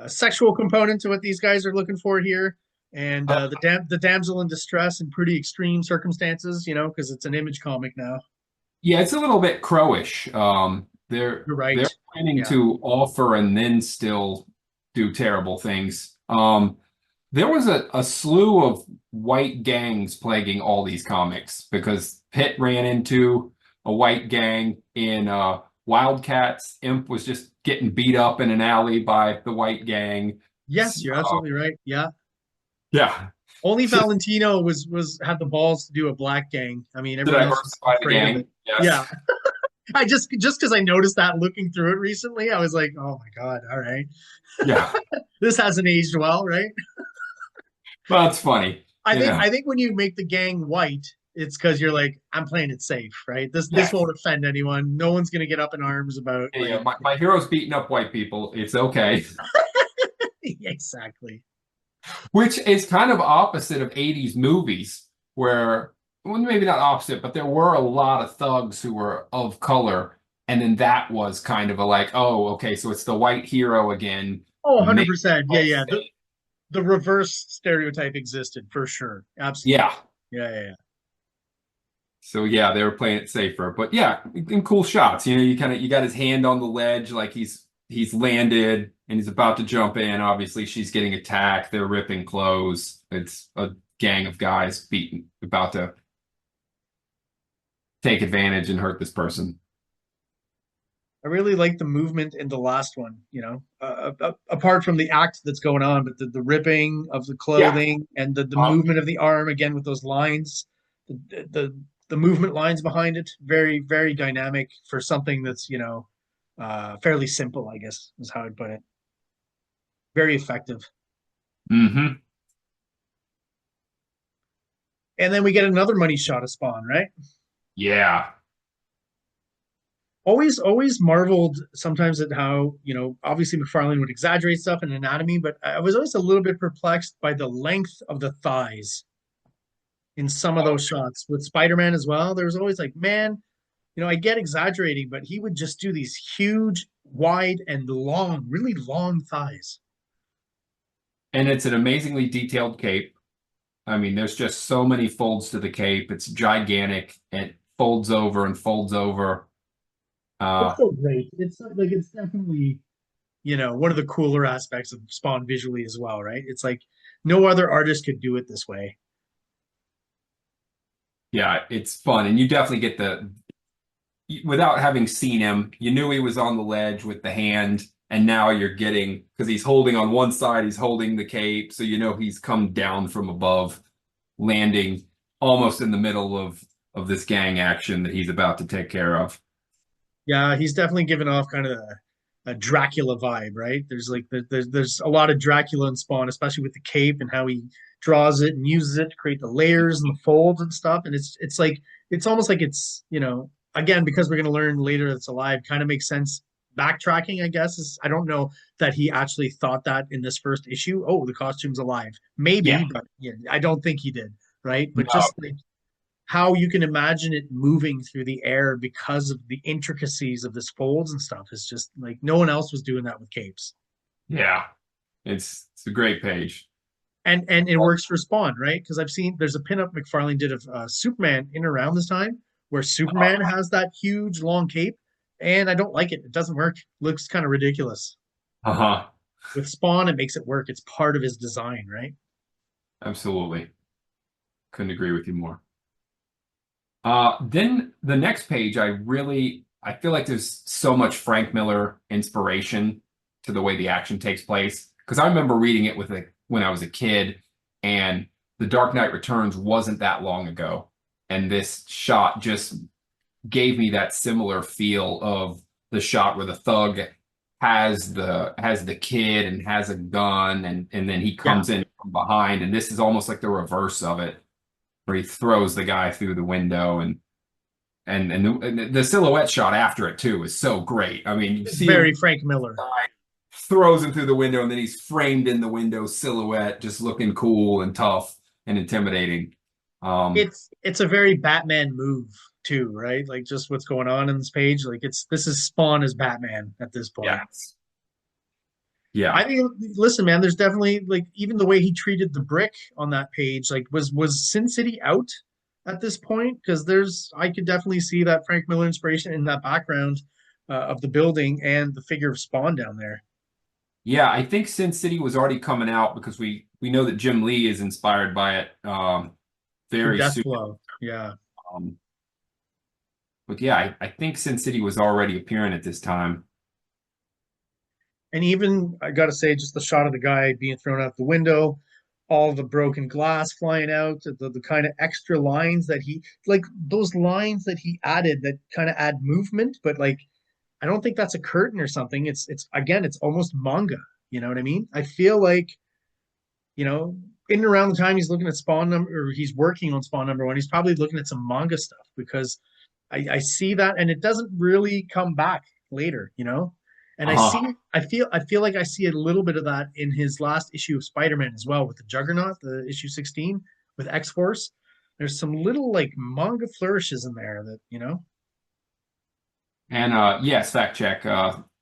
sexual component to what these guys are looking for here, and uh, the damsel in distress in pretty extreme circumstances, because it's an Image comic now. yeah, it's a little bit crowish. You're They're right. planning Yeah. to offer and then still do terrible things. There was a slew of white gangs plaguing all these comics because Pitt ran into a white gang in Wildcats. Imp was just getting beat up in an alley by the white gang. Yes, you're absolutely right. Yeah. Yeah. Only Valentino was had the balls to do a black gang. I mean, Did everyone I else was diversify the afraid of it. gang? Yes. Yeah. I just because I noticed that looking through it recently, I was like, oh my God, all right. Yeah. This hasn't aged well, right? Well, it's funny, I you think know. I think when you make the gang white, it's because you're like, I'm playing it safe, right? This Yes. won't offend anyone. No one's gonna get up in arms about Yeah, yeah. like My hero's beating up white people. It's okay. exactly. Which is kind of opposite of 80s movies where, well, maybe not opposite, but there were a lot of thugs who were of color. And then that was kind of a like, oh, okay, so it's the white hero again. Oh, Make 100%. Yeah, life yeah. The safe. the reverse stereotype existed for sure. Absolutely. Yeah. Yeah, yeah, yeah. So yeah, they were playing it safer. But yeah, in cool shots. You got his hand on the ledge like he's landed and he's about to jump in. Obviously, she's getting attacked. They're ripping clothes. It's a gang of guys beating about to take advantage and hurt this person. I really like the movement in the last one, apart from the act that's going on, but the ripping of the Yeah. clothing and the Um, movement of the arm again with those lines, the movement lines behind it, very, very dynamic for something that's, fairly simple, I guess is how I'd put it. Very effective. hmm And then we get another money shot of Spawn, right? Yeah. Always marveled sometimes at how, obviously McFarlane would exaggerate stuff in anatomy, but I was always a little bit perplexed by the length of the thighs in some of those shots with Spider-Man as well. There was always like, man, I get exaggerating, but he would just do these huge, wide, and long, really long thighs. And it's an amazingly detailed cape. I mean, there's just so many folds to the cape. It's gigantic. It folds over and folds over. It's so great. It's like it's definitely, one of the cooler aspects of Spawn visually as well, right? It's like no other artist could do it this way. Yeah, it's fun, and you definitely get without having seen him, you knew he was on the ledge with the hand, and now you're getting because he's holding on one side, he's holding the cape, so you know he's come down from above, landing almost in the middle of this gang action that he's about to take care of. Yeah, he's definitely given off kind of a Dracula vibe, right? There's like there's a lot of Dracula in Spawn, especially with the cape and how he draws it and uses it to create the layers and the folds and stuff. And it's like it's almost like it's again because we're going to learn later it's alive. Kind of makes sense. Backtracking, I guess, is I don't know that he actually thought that in this first issue. Oh, the costume's alive, maybe, Yeah, but yeah, I don't think he did, right? But no, just like how you can imagine it moving through the air because of the intricacies of this folds and stuff is just like no one else was doing that with capes. yeah, it's a great page. And it works for Spawn, right? Because I've seen there's a pinup McFarlane did of Superman in around this time where Superman has that huge long cape, and I don't like it. It doesn't work. Looks kind of ridiculous. Uh-huh. With Spawn, it makes it work. It's part of his design, right? Absolutely. Couldn't agree with you more. Then the next page, I feel like there's so much Frank Miller inspiration to the way the action takes place. Because I remember reading it when I was a kid, and The Dark Knight Returns wasn't that long ago. And this shot just gave me that similar feel of the shot where the thug has the kid and has a gun, and then he Yeah, comes in from behind, and this is almost like the reverse of it where he throws the guy through the window and the silhouette shot after it too is so great. I mean, you it's see him very Frank Miller. throws him through the window and then he's framed in the window silhouette, just looking cool and tough and intimidating. Um, It's a very Batman move too, right? Like just what's going on in this page. Like this is Spawn as Batman at this point. yeah, yeah, I think listen, man, there's definitely like even the way he treated the brick on that page, like was Sin City out at this point? Because there's I could definitely see that Frank Miller inspiration in that background of the building and the figure of Spawn down there. yeah. I think Sin City was already coming out because we know that Jim Lee is inspired by it Through very soon. Deathblow. Yeah. Um, but yeah, I think Sin City was already appearing at this time. And even I gotta say, just the shot of the guy being thrown out the window, all the broken glass flying out, the kind of extra lines that he like those lines that he added that kind of add movement, but like I don't think that's a curtain or something. It's again, it's almost manga. You know what I mean? I feel like, in and around the time he's looking at Spawn number or he's working on Spawn number 1, he's probably looking at some manga stuff because I see that and it doesn't really come back later. And Uh-huh. I feel like I see a little bit of that in his last issue of Spider-Man as well with the Juggernaut, the issue 16 with X-Force. There's some little like manga flourishes in there that. And yes, fact check.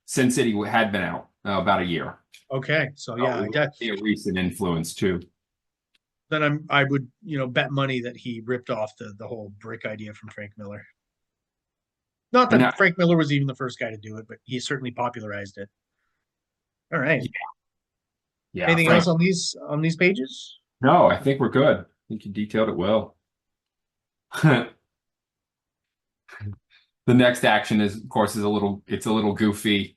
Sin City had been out about a year. Okay, so Oh, yeah, it would be a recent influence too. then I would bet money that he ripped off the whole brick idea from Frank Miller. Not And that Frank Miller was even the first guy to do it, but he certainly popularized it. All right. yeah, yeah, Anything Frank. else on these pages? No, I think we're good. I think you detailed it well. The next action is, of course, it's a little goofy.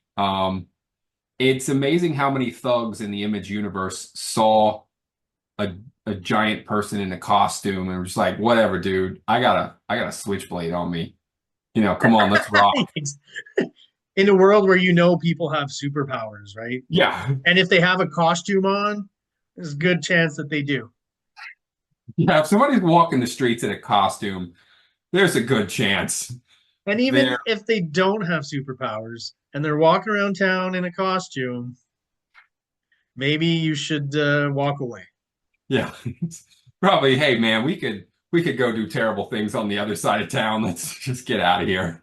It's amazing how many thugs in the Image universe saw a a giant person in a costume and were just like, whatever, dude. I got a switchblade on me. Come on, let's rock. In a world where people have superpowers, right? Yeah. And if they have a costume on, there's a good chance that they do. Yeah, if somebody's walking the streets in a costume, there's a good chance And even they're if they don't have superpowers and they're walking around town in a costume, maybe you should walk away. yeah. Probably, hey man, we could go do terrible things on the other side of town. Let's just get out of here.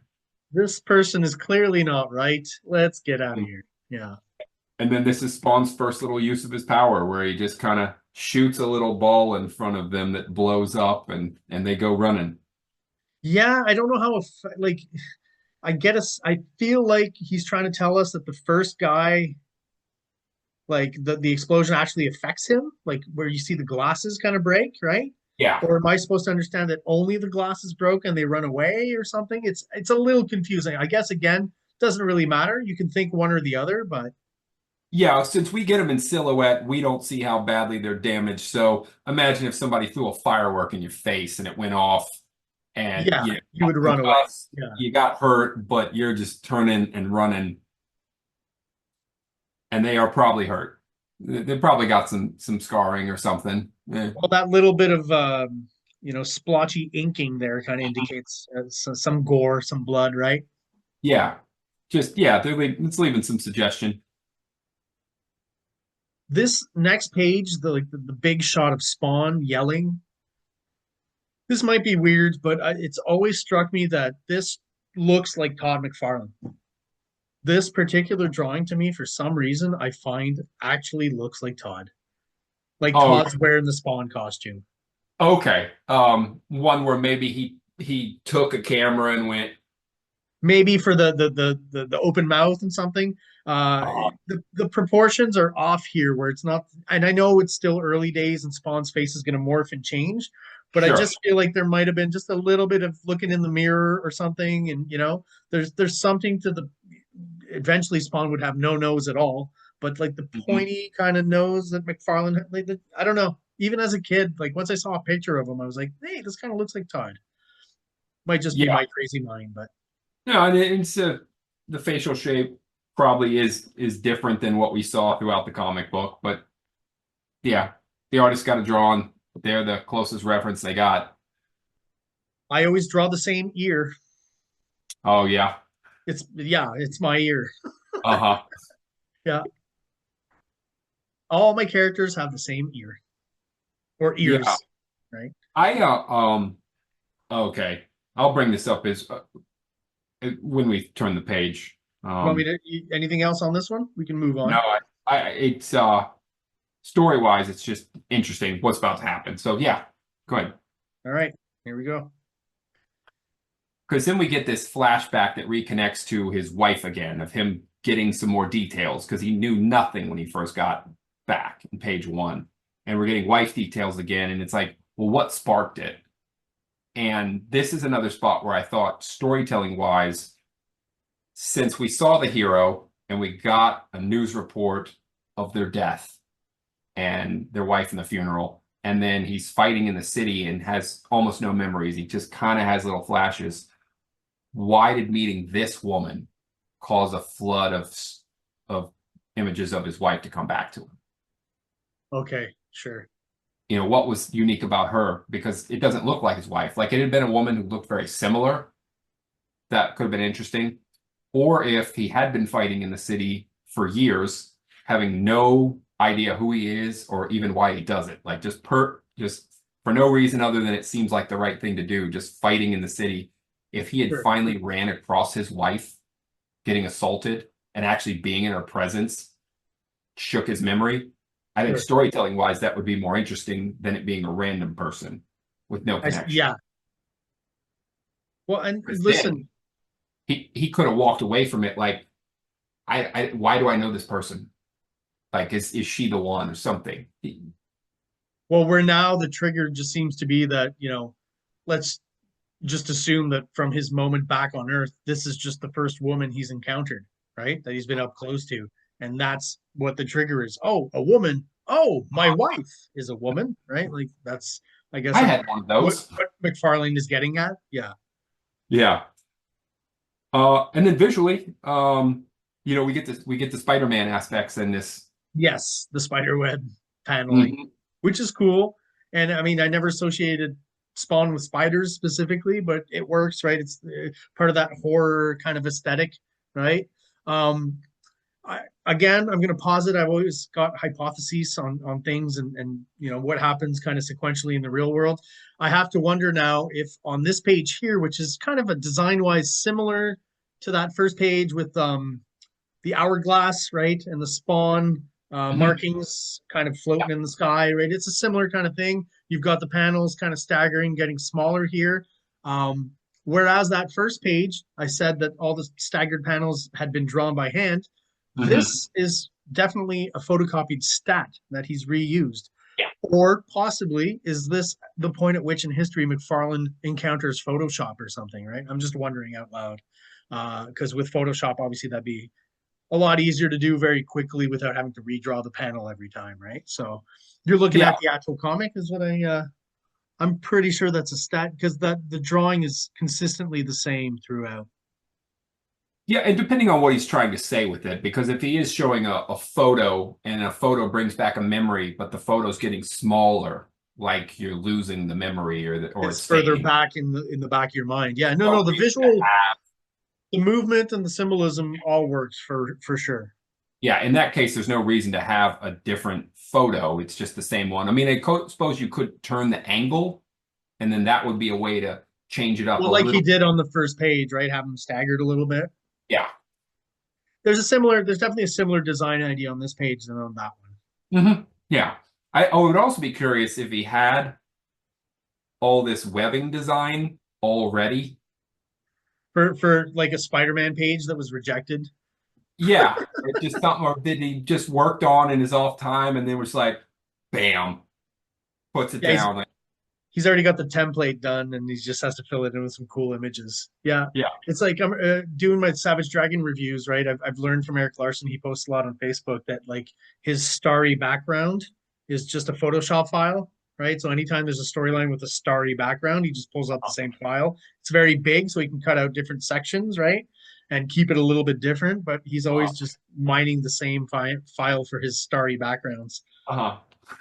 This person is clearly not right. Let's get out of here. Yeah. And then this is Spawn's first little use of his power, where he just kind of shoots a little ball in front of them that blows up, and they go running. Yeah, I don't know how like I feel like he's trying to tell us that the first guy, like the explosion actually affects him, like where you see the glasses kind of break, right? Yeah. Or am I supposed to understand that only the glasses broke and they run away or something? It's a little confusing. I guess again, doesn't really matter. You can think one or the other, but Yeah, since we get them in silhouette, we don't see how badly they're damaged. So imagine if somebody threw a firework in your face and it went off and yeah, you you got would run away. concussed, Yeah. you got hurt, but you're just turning and running, and they are probably hurt. They probably got some scarring or something. Well, that little bit of splotchy inking there kind of indicates some gore, some blood, right? Yeah, just yeah, it's leaving some suggestion. This next page, the big shot of Spawn yelling. This might be weird, but it's always struck me that this looks like Todd McFarlane. This particular drawing to me, for some reason, I find actually looks like Todd. Like Oh, Todd's wearing the Spawn costume. okay. One where maybe he took a camera and went, Maybe for the open mouth and something. Uh, the proportions are off here where it's not, and I know it's still early days and Spawn's face is going to morph and change, but I sure. just feel like there might have been just a little bit of looking in the mirror or something, and there's something to the. Eventually, Spawn would have no nose at all, but like the Mhm. pointy kind of nose that McFarlane had, like I don't know. Even as a kid, like once I saw a picture of him, I was like, "Hey, this kind of looks like Todd." Might just be Yeah. my crazy mind, but No, and it's the facial shape probably is different than what we saw throughout the comic book, but yeah, the artist got it drawn. They're the closest reference they got. I always draw the same ear. Oh yeah. It's my ear. Uh-huh. Yeah, all my characters have the same ear or Yeah. ears, right? I okay. I'll bring this up is when we turn the page. You want me to anything else on this one? We can move No, on. it's story-wise it's just interesting what's about to happen. So yeah, go ahead. All right, here we go. Because then we get this flashback that reconnects to his wife again, of him getting some more details because he knew nothing when he first got back in page one. And we're getting wife details again. And it's like, well, what sparked it? And this is another spot where I thought, storytelling wise, since we saw the hero and we got a news report of their death and their wife in the funeral, and then he's fighting in the city and has almost no memories, he just kind of has little flashes. Why did meeting this woman cause a flood of images of his wife to come back to him? Okay, sure. What was unique about her? Because it doesn't look like his wife. Like it had been a woman who looked very similar. That could have been interesting. Or if he had been fighting in the city for years, having no idea who he is or even why he does it. Like just for no reason other than it seems like the right thing to do, just fighting in the city. If he had Sure. finally ran across his wife getting assaulted and actually being in her presence shook his memory, I think Sure. storytelling wise, that would be more interesting than it being a random person with no connection. Yeah. Well, and Because then listen, he could have walked away from it like, I why do I know this person? Like, is she the one or something? well, where now the trigger just seems to be that, let's just assume that from his moment back on Earth, this is just the first woman he's encountered, right? That he's been up close to. And that's what the trigger is. Oh, a woman. Oh, my wife is a woman, right? Like that's, I guess I that's had one of what, those. what McFarlane is getting at. Yeah. Yeah. And then visually, we get the Spider-Man aspects in this. Yes, the spider web paneling, Mhm. which is cool. And I mean, I never associated Spawn with spiders specifically, but it works, right? It's part of that horror kind of aesthetic, right? Um, again, I'm going to posit I've always got hypotheses on things and what happens kind of sequentially in the real world. I have to wonder now if on this page here, which is kind of a design wise similar to that first page with the hourglass, right, and the spawn Mhm. markings kind of floating Yeah. in the sky, right? It's a similar kind of thing. You've got the panels kind of staggering, getting smaller here. Um, Whereas that first page, I said that all the staggered panels had been drawn by hand. Hmm. This is definitely a photocopied stat that he's reused. Yeah. Or possibly, is this the point at which in history McFarlane encounters Photoshop or something, right? I'm just wondering out loud. Because with Photoshop, obviously, that'd be a lot easier to do very quickly without having to redraw the panel every time, right? So you're looking Yeah. at the actual comic, is what I'm pretty sure that's a stat because the drawing is consistently the same throughout. Yeah, and depending on what he's trying to say with it, because if he is showing a photo and a photo brings back a memory, but the photo's getting smaller, like you're losing the memory or It's it's further fading. back in the back of your mind. Yeah, no, No no, the reason to visual, have. the movement and the symbolism all works for sure. Yeah, in that case, there's no reason to have a different photo. It's just the same one. I mean, suppose you could turn the angle, and then that would be a way to change it up a Well, like he little. did on the first page, right? Have them staggered a little bit. Yeah. There's definitely a similar design idea on this page than on that one. Yeah. I would also be curious if he had all this webbing design already. For like a Spider-Man page that was rejected. Yeah, it's just something or that he just worked on in his off time and then was like, bam, puts it Yeah, down. Like, he's already got the template done and he just has to fill it in with some cool images. Yeah. yeah. It's like I'm doing my Savage Dragon reviews, right? I've learned from Eric Larson, he posts a lot on Facebook that like his starry background is just a Photoshop file, right? So anytime there's a storyline with a starry background, he just pulls out the same file. It's very big, so he can cut out different sections, right? And keep it a little bit different, but he's always just mining the same file for his starry backgrounds, Uh-huh.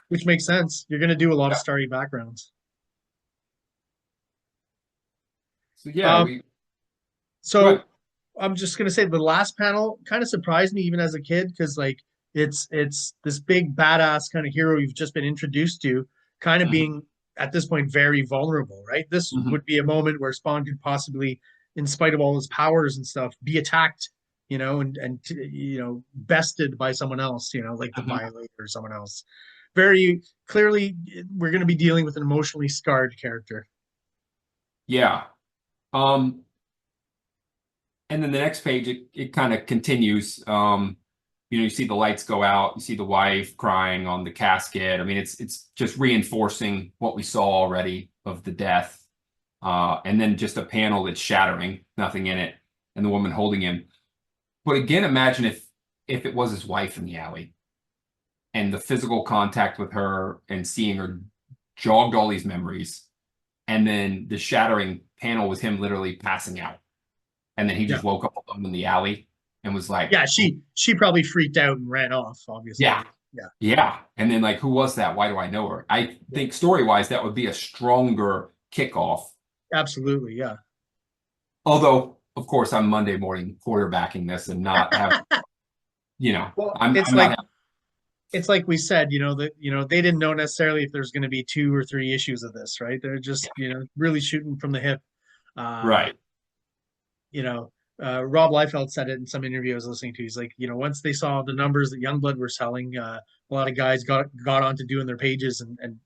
which makes sense. You're going to do a lot of Yeah. starry backgrounds. So yeah, Um, we go So ahead. I'm just gonna say the last panel kind of surprised me even as a kid because like it's this big badass kind of hero you've just been introduced to, kind of Mhm. being at this point very vulnerable, right? This Mhm. would be a moment where Spawn could possibly, in spite of all his powers and stuff, be attacked, and bested by someone else, like the Mhm. Violator or someone else. Very clearly, we're going to be dealing with an emotionally scarred character. Yeah. Um, and then the next page it kind of continues. You see the lights go out, you see the wife crying on the casket. I mean, it's just reinforcing what we saw already of the death. And then just a panel that's shattering, nothing in it, and the woman holding him. But again, imagine if it was his wife in the alley and the physical contact with her and seeing her jogged all these memories. And then the shattering panel was him literally passing out. And then he Yeah. just woke up alone in the alley and was like, Yeah, she probably freaked out and ran off, yeah, obviously. Yeah. yeah. And then like, who was that? Why do I know her? I think story-wise, that would be a stronger kickoff. Absolutely, yeah. Although, of course, I'm Monday morning quarterbacking this and not have, Well, I'm not having, it's like we said, that they didn't know necessarily if there's going to be 2 or 3 issues of this, right? They're just, really shooting from the hip. Uh, right. you know, Rob Liefeld said it in some interview I was listening to. He's like, once they saw the numbers that Youngblood were selling, a lot of guys got onto doing their pages and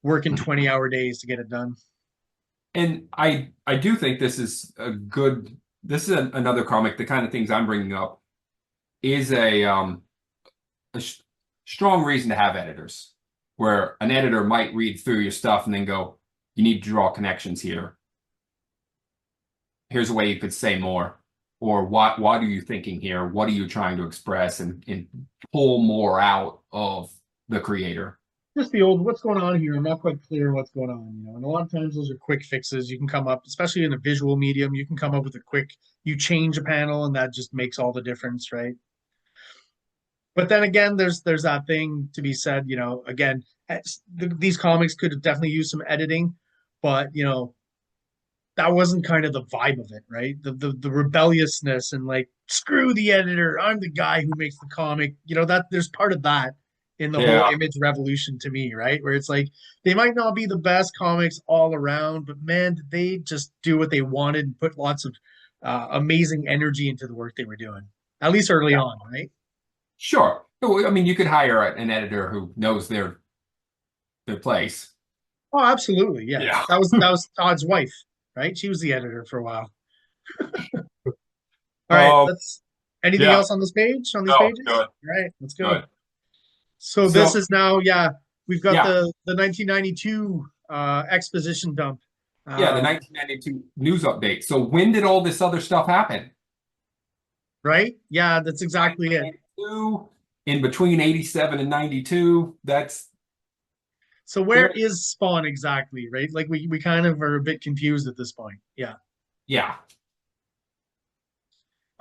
working 20-hour days to get it done. And I do think this is another comic, the kind of things I'm bringing up is a strong reason to have editors, where an editor might read through your stuff and then go, you need to draw connections here. Here's a way you could say more. Or what are you thinking here? What are you trying to express and pull more out of the creator? Just the old, what's going on here? I'm not quite clear what's going on. And a lot of times those are quick fixes. You can come up, especially in a visual medium, you can come up with you change a panel and that just makes all the difference, right? But then again, there's that thing to be said, again, these comics could have definitely used some editing, but that wasn't kind of the vibe of it, right? The rebelliousness and like screw the editor, I'm the guy who makes the comic. That there's part of that in the whole Yeah. image revolution to me, right? Where it's like they might not be the best comics all around, but man, did they just do what they wanted and put lots of amazing energy into the work they were doing, at least early on, right? Sure. I mean, you could hire an editor who knows their place. Oh, absolutely, yeah. Yeah. That was Todd's wife. right? She was the editor for a while. All right, Oh, let's. Anything yeah. else on this page, on these No, pages? good, All right, let's go. good. So this So, is now, yeah, we've got yeah, the 1992 exposition dump. yeah, the Um, 1992 news update. So when did all this other stuff happen? right? Yeah, that's exactly it. 1992, in between 87 and 92. That's So where there. is Spawn exactly, right? Like we kind of are a bit confused at this point. Yeah. Yeah.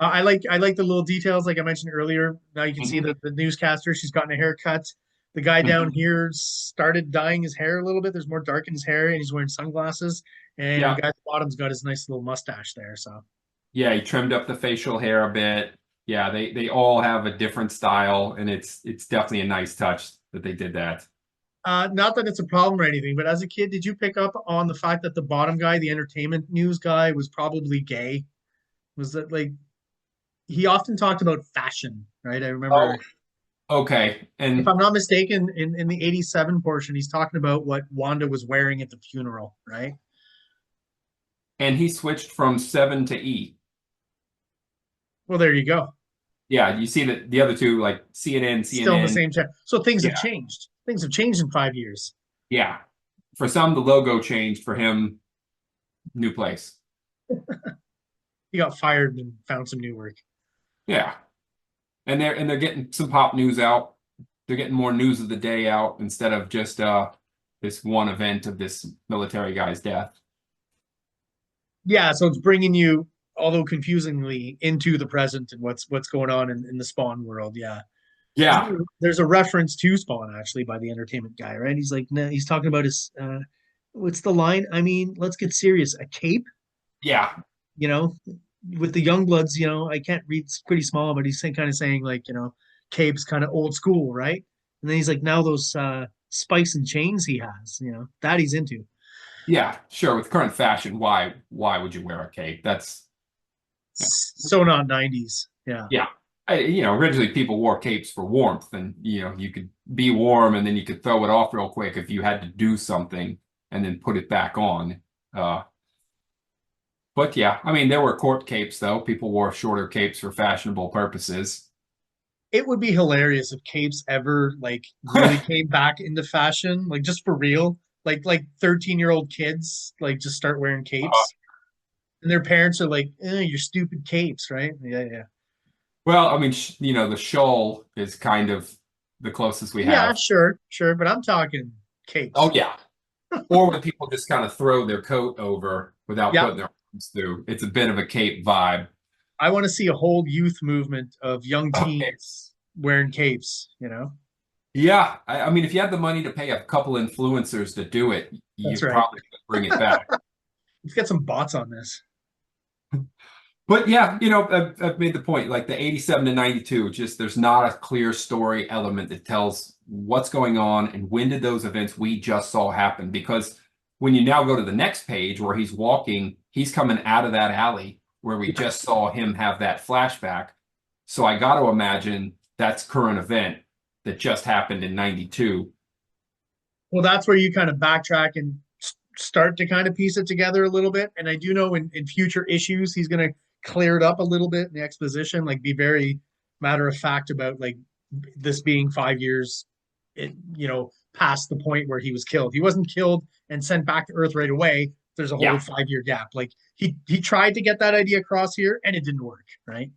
I like the little details, like I mentioned earlier. Now you can see Mhm. that the newscaster, she's gotten a haircut. The guy down Mhm. here started dyeing his hair a little bit. There's more dark in his hair, and he's wearing sunglasses. And the Yeah. guy at the bottom's got his nice little mustache there. So Yeah, he trimmed up the facial hair a bit. Yeah, they all have a different style, and it's definitely a nice touch that they did that. not that it's a problem or anything, but as a kid, did you pick up on the fact that the bottom guy, the entertainment news guy, was probably gay? Was that like he often talked about fashion, right? I Oh, remember, okay. if I'm not mistaken, in the 87 portion, he's talking about what Wanda was wearing at the funeral, right? And he switched from 7 to E. Well, there you go. Yeah, you see that the other two, like CNN, Still in the CNN. same chat. So things have Yeah, changed. Things have changed in 5 years. yeah. For some, the logo changed. For him, new place. He got fired and found some new work. Yeah, and they're getting some pop news out. They're getting more news of the day out instead of just this one event of this military guy's death. Yeah, so it's bringing you, although confusingly, into the present and what's going on in the Spawn world. Yeah. Yeah, There's a reference to Spawn actually by the entertainment guy, right? He's like, no, he's talking about his what's the line? I mean, let's get serious. A cape, yeah, you know, with the young bloods, I can't read, it's pretty small, but he's kind of saying like, cape's kind of old school, right? And then he's like, now those spikes and chains he has, that he's into. yeah. Sure. With current fashion, why would you wear a cape? That's yeah. So not 90s. Yeah. Yeah. Originally people wore capes for warmth, and you could be warm, and then you could throw it off real quick if you had to do something, and then put it back on. Uh, but yeah, I mean, there were court capes though. People wore shorter capes for fashionable purposes. It would be hilarious if capes ever like really came back into fashion, like just for real. Like 13-year-old kids like just start wearing capes. And their parents are like, "You're stupid capes," right? Yeah, yeah. Well, I mean, the shawl is kind of the closest we Yeah, have. sure, sure, but I'm talking Oh capes. yeah. Or when people just kind of throw their coat over without Yeah, putting their arms through. It's a bit of a cape vibe. I want to see a whole youth movement of young Okay. teens wearing capes. Yeah, I mean, if you had the money to pay a couple influencers to do it, That's you right. probably could bring it back. Let's get some bots on this. But yeah, I've made the point, like the 87 to 92, just there's not a clear story element that tells what's going on and when did those events we just saw happen. Because when you now go to the next page where he's walking, he's coming out of that alley where we just saw him have that flashback. So I got to imagine that's current event that just happened in 92. Well, that's where you kind of backtrack and start to kind of piece it together a little bit. And I do know in future issues, he's going to clear it up a little bit in the exposition, like be very matter of fact about like this being 5 years, past the point where he was killed. He wasn't killed and sent back to Earth right away. There's a whole Yeah. 5 year gap. Like he tried to get that idea across here and it didn't work, right?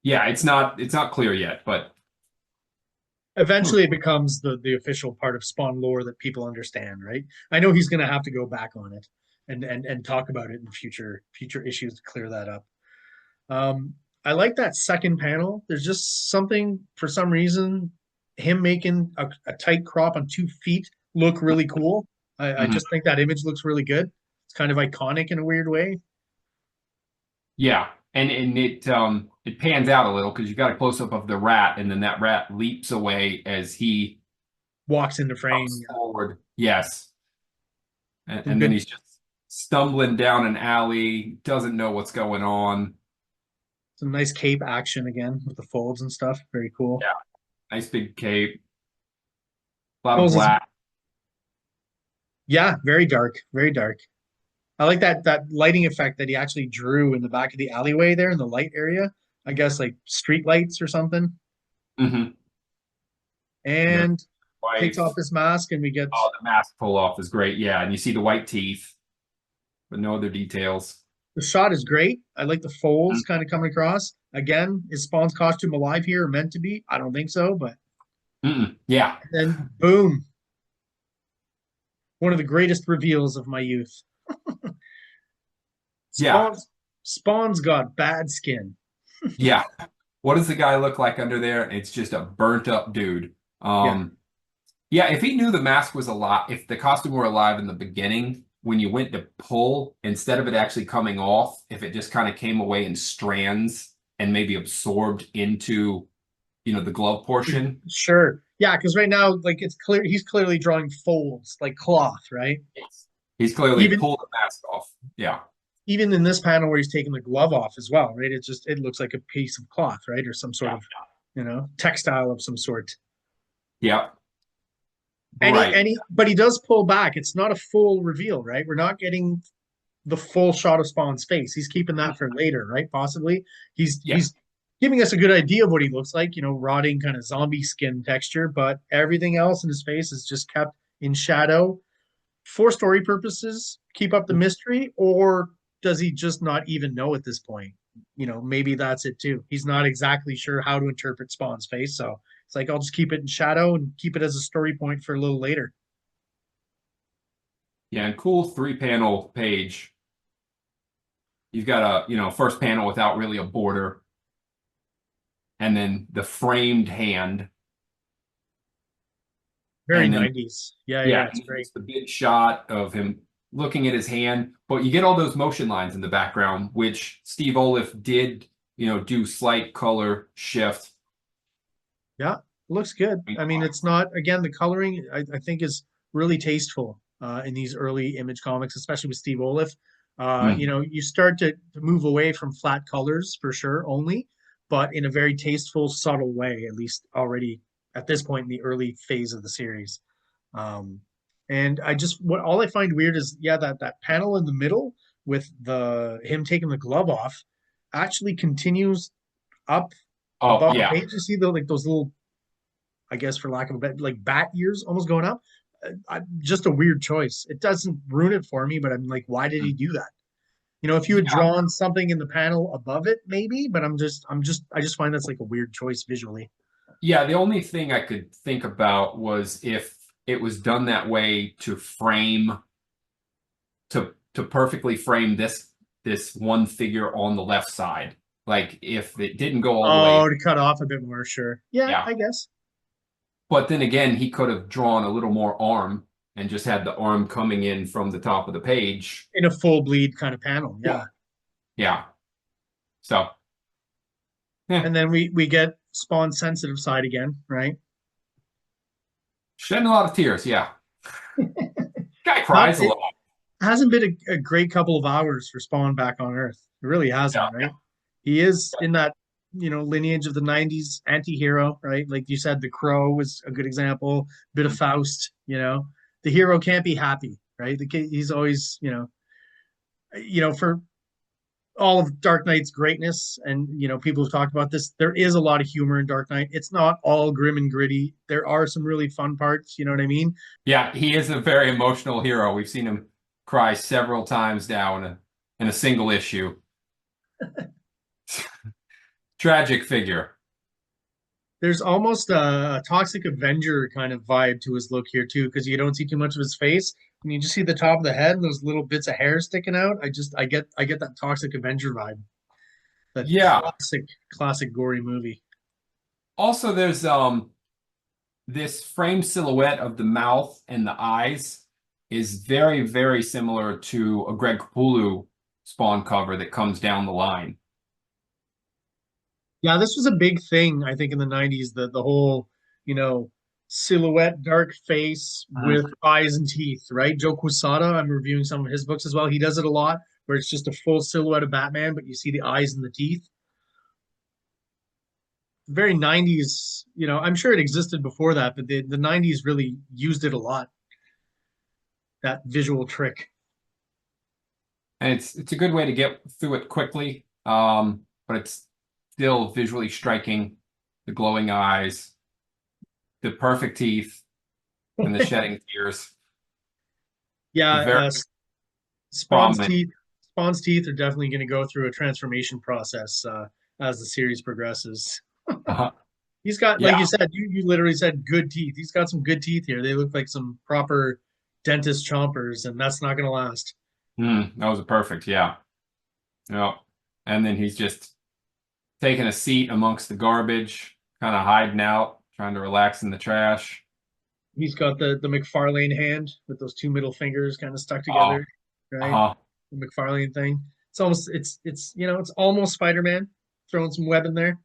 Yeah, it's not clear yet, but Eventually it becomes the official part of Spawn lore that people understand, right? I know he's going to have to go back on it and talk about it in future issues to clear that up. Um, I like that second panel. There's just something for some reason him making a tight crop on 2 feet look really cool. I mhm. just think that image looks really good. It's kind of iconic in a weird way. Yeah, and it pans out a little because you got a close up of the rat, and then that rat leaps away as he Walks into frame. comes forward. Yes, and then Good, he's just stumbling down an alley, doesn't know what's going on. some nice cape action again with the folds and stuff. Very cool. Yeah, nice big cape, a lot of Pulls his black. Yeah, very dark, very dark. I like that lighting effect that he actually drew in the back of the alleyway there in the light area. I guess like street lights or something. Hmm. And their And takes off wife. his mask, and we get Oh, the mask pull off is great. Yeah, and you see the white teeth, but no other details. the shot is great. I like the folds Mm. kind of coming across. Again, is Spawn's costume alive here or meant to be? I don't think so, but Mm-mm. Yeah, then boom, one of the greatest reveals of my youth. yeah, Spawn's got bad skin. yeah. What does the guy look like under there? It's just a burnt up dude. Yeah. Yeah, if he knew the mask was alive, if the costume were alive in the beginning, when you went to pull, instead of it actually coming off, if it just kind of came away in strands and maybe absorbed into, the glove portion. Sure. Yeah, because right now, like it's clear he's clearly drawing folds like cloth, right? Yes. He's clearly Even pulled the mask off. Yeah. even in this panel where he's taking the glove off as well, right? It looks like a piece of cloth, right? Or some sort Yeah. of, textile of some sort. Yeah. Any Right. any but he does pull back. It's not a full reveal, right? We're not getting the full shot of Spawn's face. He's keeping that for later, right? Possibly. Yeah. He's giving us a good idea of what he looks like, rotting kind of zombie skin texture, but everything else in his face is just kept in shadow for story purposes, keep up the mystery, or does he just not even know at this point? Maybe that's it too. He's not exactly sure how to interpret Spawn's face, so it's like I'll just keep it in shadow and keep it as a story point for a little later. Yeah. And cool 3-panel page. You've got a, first panel without really a border, and then the framed hand, Very and then 90s. Yeah, yeah, yeah, it's great. it's the big shot of him looking at his hand, but you get all those motion lines in the background, which Steve Oliff did, do slight color shift. Yeah, looks good. I mean, it's not, again, the coloring I think is really tasteful in these early Image comics, especially with Steve Oliff. Mm. You start to move away from flat colors for sure only, but in a very tasteful, subtle way, at least already at this point in the early phase of the series. Um, and what all I find weird is, yeah, that panel in the middle with the him taking the glove off actually continues up Oh above the yeah, page. You see the like those little, I guess for lack of a better, like bat ears almost going up. Just a weird choice. It doesn't ruin it for me, but I'm like, why did he do that? If you had yeah, drawn something in the panel above it, maybe, but I just find that's like a weird choice visually. yeah. The only thing I could think about was if it was done that way to frame to perfectly frame this one figure on the left side. Like if it didn't go all the way, Oh, to cut off a bit more, sure. Yeah, yeah. I guess. But then again, he could have drawn a little more arm and just had the arm coming in from the top of the page. In a full bleed kind of panel, Yeah. yeah. Yeah. So, yeah, And then we get Spawn's sensitive side again, right? shedding a lot of tears. Yeah. Guy Not cries a it lot. hasn't been a great couple of hours for Spawn back on Earth. It really Yeah. hasn't, right? He is in that, lineage of the 90s anti-hero, right? Like you said, The Crow was a good example, bit of Faust. The hero can't be happy, right? He's always, for all of Dark Knight's greatness, and people have talked about this. There is a lot of humor in Dark Knight. It's not all grim and gritty. There are some really fun parts. You know what I mean? Yeah. He is a very emotional hero. We've seen him cry several times now in a single issue. Tragic figure. There's almost a Toxic Avenger kind of vibe to his look here too, because you don't see too much of his face, and you just see the top of the head and those little bits of hair sticking out. I get that Toxic Avenger vibe. That Yeah. classic gory movie. Also, there's this frame silhouette of the mouth and the eyes is very, very similar to a Greg Capullo Spawn cover that comes down the line. Yeah, this was a big thing, I think, in the 90s, the whole, you know, silhouette, dark face Mhm. with eyes and teeth, right? Joe Quesada, I'm reviewing some of his books as well. He does it a lot, where it's just a full silhouette of Batman, but you see the eyes and the teeth. Very 90s, I'm sure it existed before that, but the 90s really used it a lot. that visual trick. And it's a good way to get through it quickly. But it's still visually striking. The glowing eyes, the perfect teeth, and the shedding tears. Yeah, Very Spawn's prominent. teeth. Spawn's teeth are definitely going to go through a transformation process as the series progresses. Uh-huh. He's got, like you Yeah. said, you literally said good teeth. He's got some good teeth here. They look like some proper dentist chompers, and that's not going to last. That was a perfect. Yeah. Yeah. And then he's just taking a seat amongst the garbage, kind of hiding out, trying to relax in the trash. He's got the McFarlane hand with those two middle fingers kind of stuck Oh, together, right? uh-huh. The McFarlane thing. It's almost it's almost Spider-Man throwing some web in there.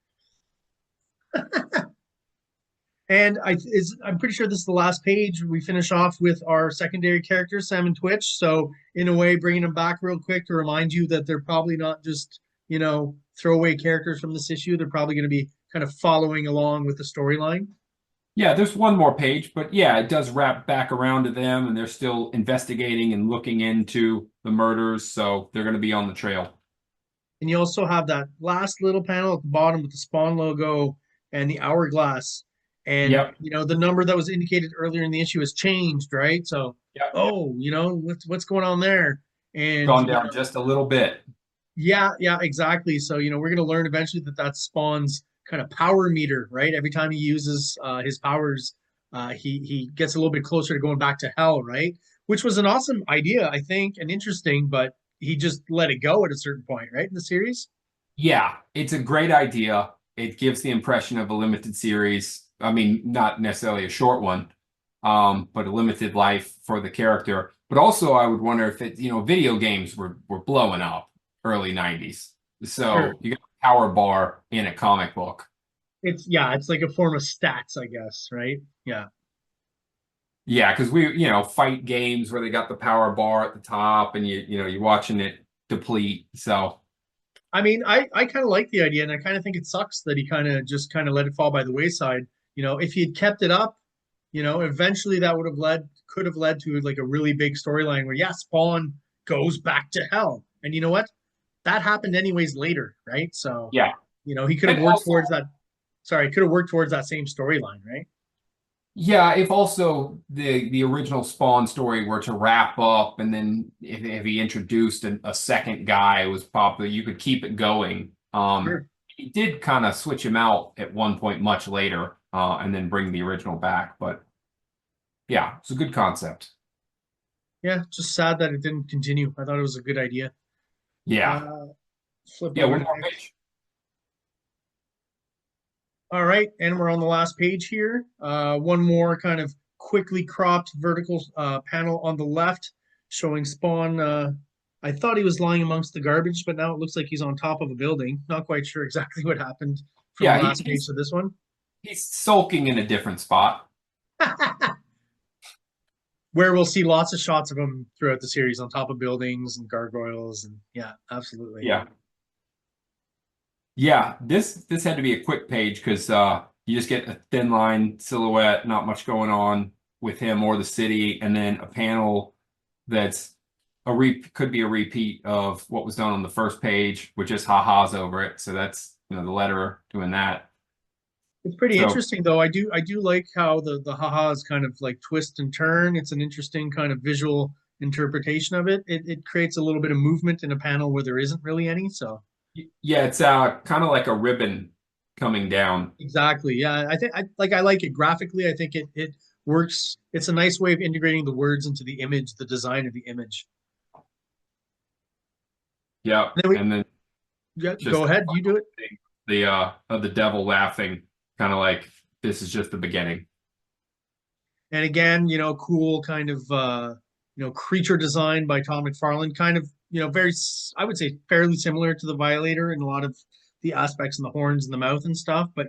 And I'm pretty sure this is the last page. We finish off with our secondary characters, Sam and Twitch. So in a way, bringing them back real quick to remind you that they're probably not just throwaway characters from this issue. They're probably going to be kind of following along with the storyline. Yeah, there's one more page, but yeah, it does wrap back around to them, and they're still investigating and looking into the murders, so they're going to be on the trail. And you also have that last little panel at the bottom with the Spawn logo and the hourglass. And Yep. the number that was indicated earlier in the issue has changed, right? So, Yep. oh, what's going on there? And Gone down just a little bit. yeah, exactly. So, we're going to learn eventually that that's Spawn's kind of power meter, right? Every time he uses his powers, he gets a little bit closer to going back to hell, right? Which was an awesome idea, I think, and interesting, but he just let it go at a certain point, right, in the series. Yeah, it's a great idea. It gives the impression of a limited series. I mean, not necessarily a short one, but a limited life for the character. But also, I would wonder if video games were blowing up early 90s. Sure. So you got a power bar in a comic book. It's like a form of stats, I guess, right? Yeah. Yeah, because fight games where they got the power bar at the top and you're watching it deplete. So I mean, I kind of like the idea, and I kind of think it sucks that he kind of let it fall by the wayside. If he had kept it up, eventually that could have led to like a really big storyline where, yeah, Spawn goes back to hell. And you know what? That happened anyways later, right? So, yeah. he could have And worked also, towards that. Sorry, could have worked towards that same storyline, right? yeah, if also the original Spawn story were to wrap up, and then if he introduced a second guy who was popular, you could keep it going. Sure. He did kind of switch him out at one point much later, and then bring the original back. But yeah, it's a good concept. Yeah, just sad that it didn't continue. I thought it was a good idea. Yeah, Uh, Flip yeah, over one to more next. page. All right, and we're on the last page here. One more kind of quickly cropped vertical panel on the left showing Spawn. I thought he was lying amongst the garbage, but now it looks like he's on top of a building. Not quite sure exactly what happened from the Yeah, last page to this one. he's sulking in a different spot. Where we'll see lots of shots of him throughout the series on top of buildings and gargoyles. And yeah, absolutely. Yeah. Yeah, this had to be a quick page because you just get a thin line silhouette, not much going on with him or the city, and then a panel that's could be a repeat of what was done on the first page with just ha-has over it. So that's the letterer doing that. It's pretty So interesting though. I do like how the ha-has kind of like twist and turn. It's an interesting kind of visual interpretation of it. It creates a little bit of movement in a panel where there isn't really any. So yeah, it's kind of like a ribbon coming down. exactly. Yeah. I like it graphically. I think it works. It's a nice way of integrating the words into the image, the design of the image. Yeah, And then and then yeah, just go ahead, you do it. the of the devil laughing, kind of like this is just the beginning. And again, cool kind of creature design by Tom McFarlane, kind of, very, I would say fairly similar to the Violator in a lot of the aspects and the horns and the mouth and stuff, but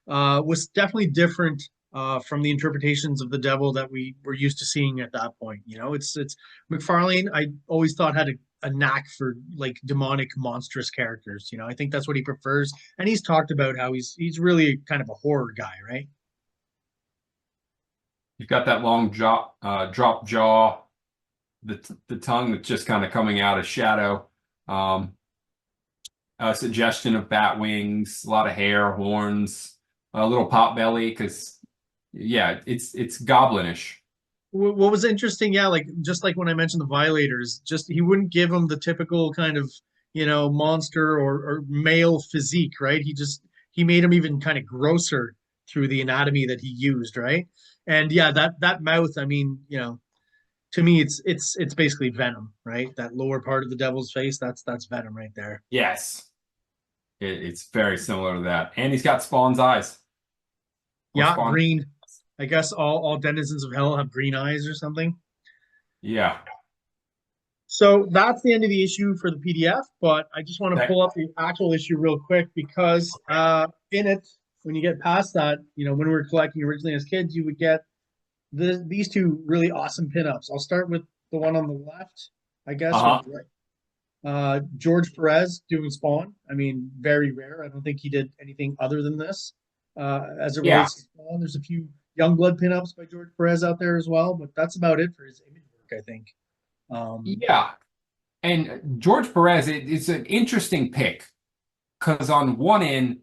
was definitely different from the interpretations of the devil that we were used to seeing at that point. It's McFarlane. I always thought had a knack for like demonic, monstrous characters. I think that's what he prefers, and he's talked about how he's really kind of a horror guy, right? You've got that long drop jaw. the tongue that's just kind of coming out of shadow. Um, a suggestion of bat wings, a lot of hair, horns, a little pot belly, because yeah, it's goblinish. What was interesting, yeah, like just like when I mentioned the Violators, just he wouldn't give them the typical kind of, monster or male physique, right? He made him even kind of grosser through the anatomy that he used, right? And yeah, that mouth, I mean, to me it's basically venom, right? That lower part of the devil's face, that's venom right there. Yes, it's very similar to that, and he's got Spawn's eyes or Yeah, Spawn. green. I guess all denizens of hell have green eyes or something. Yeah. So that's the end of the issue for the PDF, but I just want to Okay. pull up the actual issue real quick because in it, when you get past that, when we were collecting originally as kids, you would get these two really awesome pinups. I'll start with the one on the left, I guess, or Uh-huh. the right. George Perez doing Spawn. I mean, very rare. I don't think he did anything other than this. As it Yeah. relates to Spawn, there's a few Youngblood pinups by George Perez out there as well, but that's about it for his image work, I think. Yeah. And George Perez, it's an interesting pick because on one end,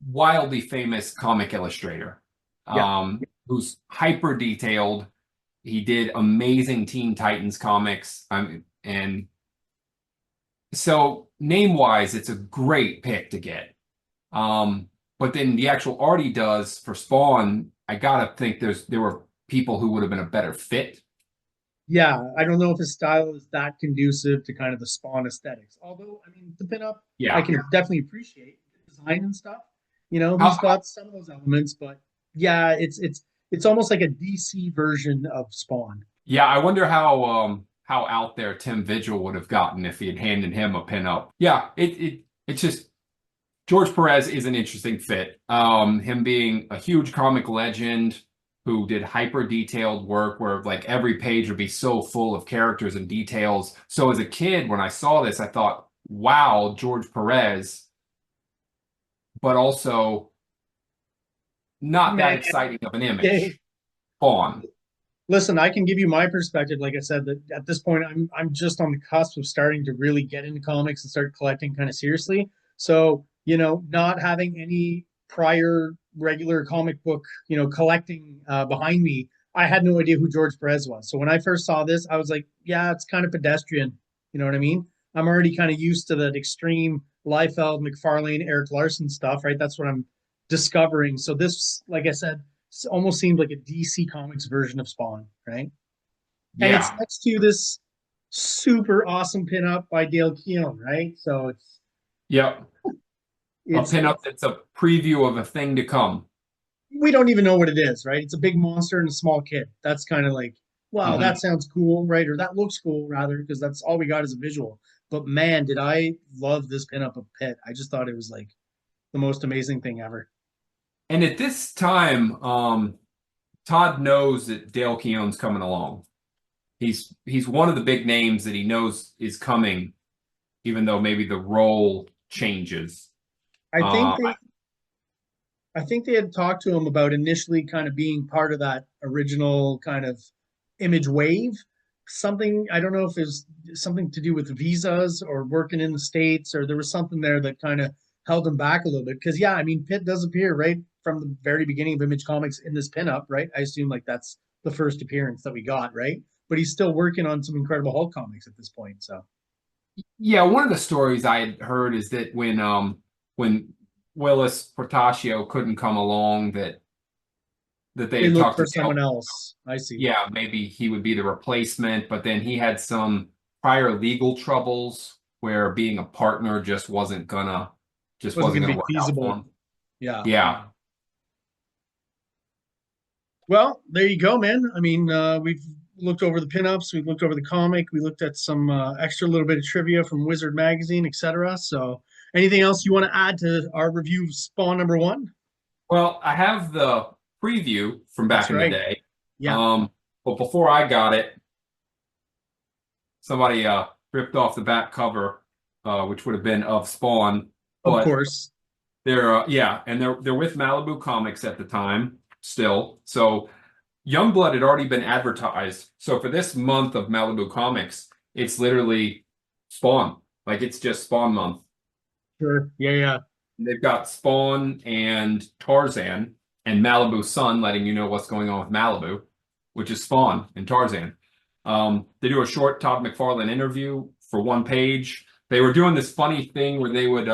wildly famous comic illustrator, Yeah, who's hyper detailed. He did amazing Teen Titans comics. And so name wise, it's a great pick to get. But then the actual art he does for Spawn, I gotta think there were people who would have been a better fit. yeah. I don't know if his style is that conducive to kind of the Spawn aesthetics. Although, I mean, the pinup I Yeah. can definitely appreciate the design and stuff. He's How, got some of those elements, but yeah, it's almost like a DC version of Spawn. yeah, I wonder how out there Tim Vigil would have gotten if he had handed him a pinup. Yeah, it's just George Perez is an interesting fit. Him being a huge comic legend who did hyper detailed work where like every page would be so full of characters and details. So as a kid, when I saw this, I thought, wow, George Perez, but also not that Man, exciting of an yeah. image. Fawn. Listen, I can give you my perspective. Like I said, that at this point, I'm just on the cusp of starting to really get into comics and start collecting kind of seriously. So, not having any prior regular comic book, collecting behind me, I had no idea who George Perez was. So when I first saw this, I was like, yeah, it's kind of pedestrian. You know what I mean? I'm already kind of used to that extreme Liefeld, McFarlane, Eric Larson stuff, right? That's what I'm discovering. So this, like I said, almost seemed like a DC Comics version of Spawn, right? And it's Yeah. next to this super awesome pinup by Dale Keown, right? So Yep. A it's pinup that's a preview of a thing to come. we don't even know what it is, right? It's a big monster and a small kid. That's kind of like, wow, that Mhm. sounds cool, right? Or that looks cool, rather, because that's all we got as a visual. But man, did I love this pinup of Pitt. I just thought it was like the most amazing thing ever. And at this time, Todd knows that Dale Keown's coming along. He's one of the big names that he knows is coming, even though maybe the role changes. I think Uh, they I think they had talked to him about initially kind of being part of that original kind of image wave. Something, I don't know if it's something to do with visas or working in the States, or there was something there that kind of held him back a little bit. Because, yeah, I mean, Pitt does appear right from the very beginning of Image Comics in this pinup, right? I assume like that's the first appearance that we got, right? But he's still working on some Incredible Hulk comics at this point. So yeah, one of the stories I had heard is that when Willis Portacio couldn't come along, that they they had look talked for to someone Dale. else. I see. Yeah, maybe he would be the replacement, but then he had some prior legal troubles where being a partner just Wasn't wasn't going to gonna be work out for feasible. him. Yeah. Yeah. Well, there you go, man. I mean, we've looked over the pinups, we've looked over the comic, we looked at some extra little bit of trivia from Wizard Magazine, etc. So, anything else you want to add to our review of Spawn #1? Well, I have the preview from That's back in the right. day. Yeah, Um, but before I got it, somebody ripped off the back cover, which would have been of Spawn. of But course. they're yeah, and they're with Malibu Comics at the time still. So Youngblood had already been advertised. So for this month of Malibu Comics, it's literally Spawn. Like it's just Spawn month. Sure. Yeah, yeah. They've got Spawn and Tarzan and Malibu Sun letting you know what's going on with Malibu, which is Spawn and Tarzan. They do a short Todd McFarlane interview for one page. They were doing this funny thing where they would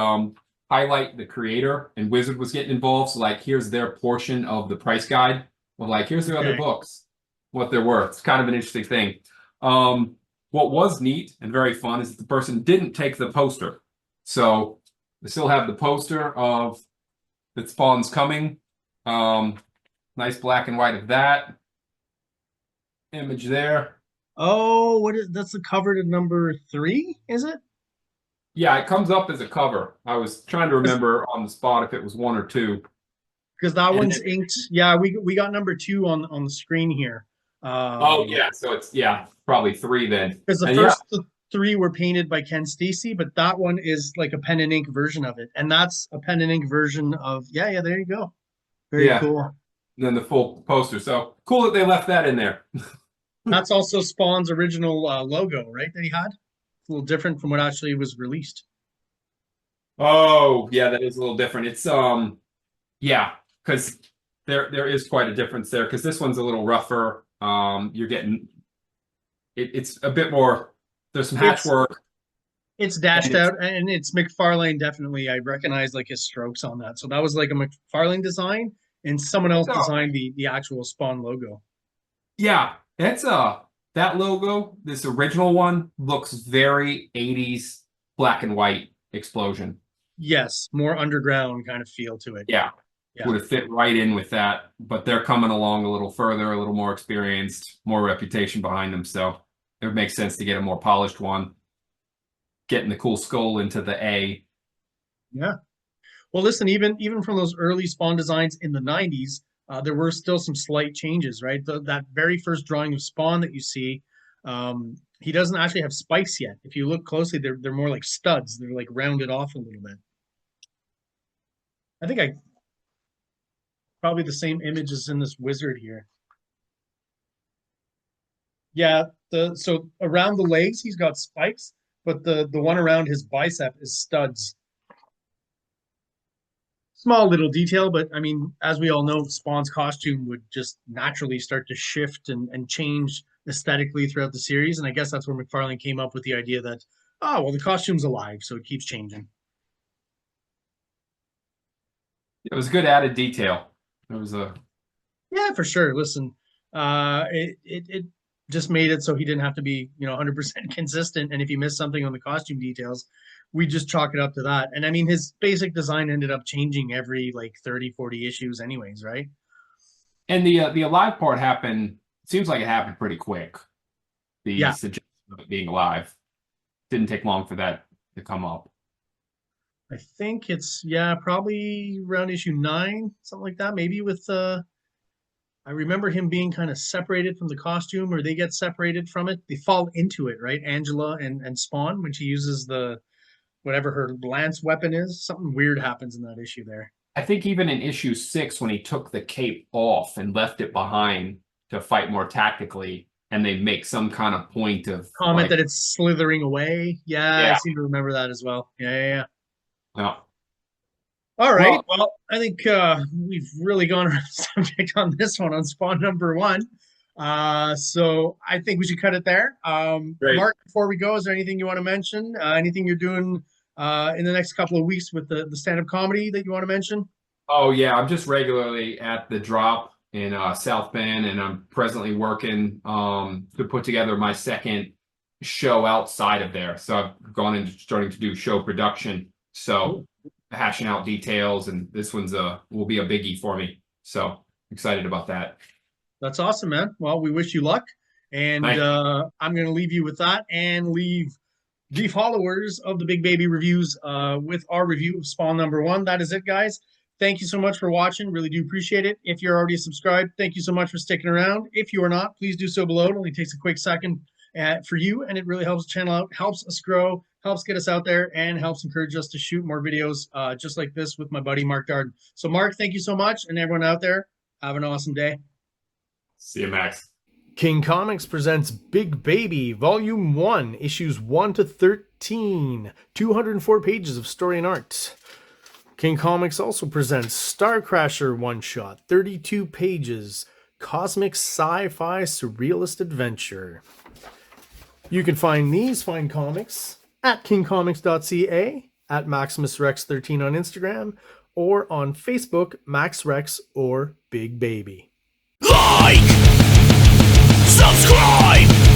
highlight the creator and Wizard was getting involved. So like, here's their portion of the price guide. Well, like, here's their other Okay. books, what they're worth. It's kind of an interesting thing. What was neat and very fun is that the person didn't take the poster. So they still have the poster of that Spawn's coming. Nice black and white of that image there. Oh, what is that's the cover to number 3, is it? Yeah, it comes up as a cover. I was trying to remember on the spot if it was 1 or 2. Because that And one's then, inked. Yeah, we got number 2 on the screen here. oh yeah, so it's probably 3 then. Because the And yeah, first 3 were painted by Ken Stacy, but that one is like a pen and ink version of it, and that's a pen and ink version of yeah. There you go. Very yeah, cool. and then the full poster. So cool that they left that in there. That's also Spawn's original logo, right? That he had. It's a little different from what actually was released. Oh, yeah, that is a little different. It's yeah, because there is quite a difference there because this one's a little rougher. You're getting it's a bit more. There's some It's hatchwork it's and dashed it's out, and it's McFarlane definitely. I recognize like his strokes on that. So that was like a McFarlane design, and someone else oh, designed the actual Spawn logo. yeah, that's that logo, this original one looks very 80s black and white explosion. Yes, more underground kind of feel to it. Yeah, Yeah. would have fit right in with that, but they're coming along a little further, a little more experienced, more reputation behind them, so it would make sense to get a more polished one, getting the cool skull into the A. Yeah. Well, listen, even from those early Spawn designs in the 90s, there were still some slight changes, right? That very first drawing of Spawn that you see, he doesn't actually have spikes yet. If you look closely, they're more like studs. They're like rounded off a little bit. I think I probably the same image as in this wizard here. Yeah, the so around the legs he's got spikes, but the one around his bicep is studs. Small little detail, but I mean, as we all know, Spawn's costume would just naturally start to shift and change aesthetically throughout the series. And I guess that's where McFarlane came up with the idea that, oh, well, the costume's alive, so it keeps changing. It was good added detail. It was a Yeah, for sure. Listen, it just made it so he didn't have to be, 100% consistent. And if he missed something on the costume details, we just chalk it up to that. And I mean, his basic design ended up changing every like 30, 40 issues anyways, right? and the alive part happened. It seems like it happened pretty quick. The Yeah, suggestion of it being alive didn't take long for that to come up. I think it's yeah, probably around issue 9, something like that. Maybe with I remember him being kind of separated from the costume, or they get separated from it. They fall into it, right? Angela and Spawn when she uses the whatever her lance weapon is. Something weird happens in that issue there. I think even in issue 6, when he took the cape off and left it behind to fight more tactically, and they make some kind of point of Comment like, that it's slithering away. Yeah, I yeah, seem to remember that as well. Yeah, yeah, yeah. no. All right. Well, Well, I think we've really gone around the subject on this one on Spawn number 1. So I think we should cut it there. great. Mark, before we go, is there anything you want to mention? Anything you're doing in the next couple of weeks with the stand-up comedy that you want to mention? Oh yeah, I'm just regularly at the Drop in South Bend, and I'm presently working to put together my second show outside of there. So I've gone into starting to do show production. So Cool. hashing out details, and this one's will be a biggie for me. So excited about that. That's awesome, man. Well, we wish you luck. And Thanks. I'm going to leave you with that and leave the followers of the Big Baby Reviews with our review of Spawn number 1. That is it, guys. Thank you so much for watching. Really do appreciate it. If you're already subscribed, thank you so much for sticking around. If you are not, please do so below. It only takes a quick second for you, and it really helps the channel out, helps us grow, helps get us out there, and helps encourage us to shoot more videos just like this with my buddy Mark Darden. So, Mark, thank you so much, and everyone out there, have an awesome day. See you, Max. King Comics presents Big Baby, Volume 1, Issues 1 to 13, 204 pages of story and art. King Comics also presents Star Crasher one-shot, 32 pages, cosmic sci-fi surrealist adventure. You can find these fine comics at KingComics.CA, at MaximusRex13 on Instagram, or on Facebook, MaxRex or Big Baby. Like, subscribe.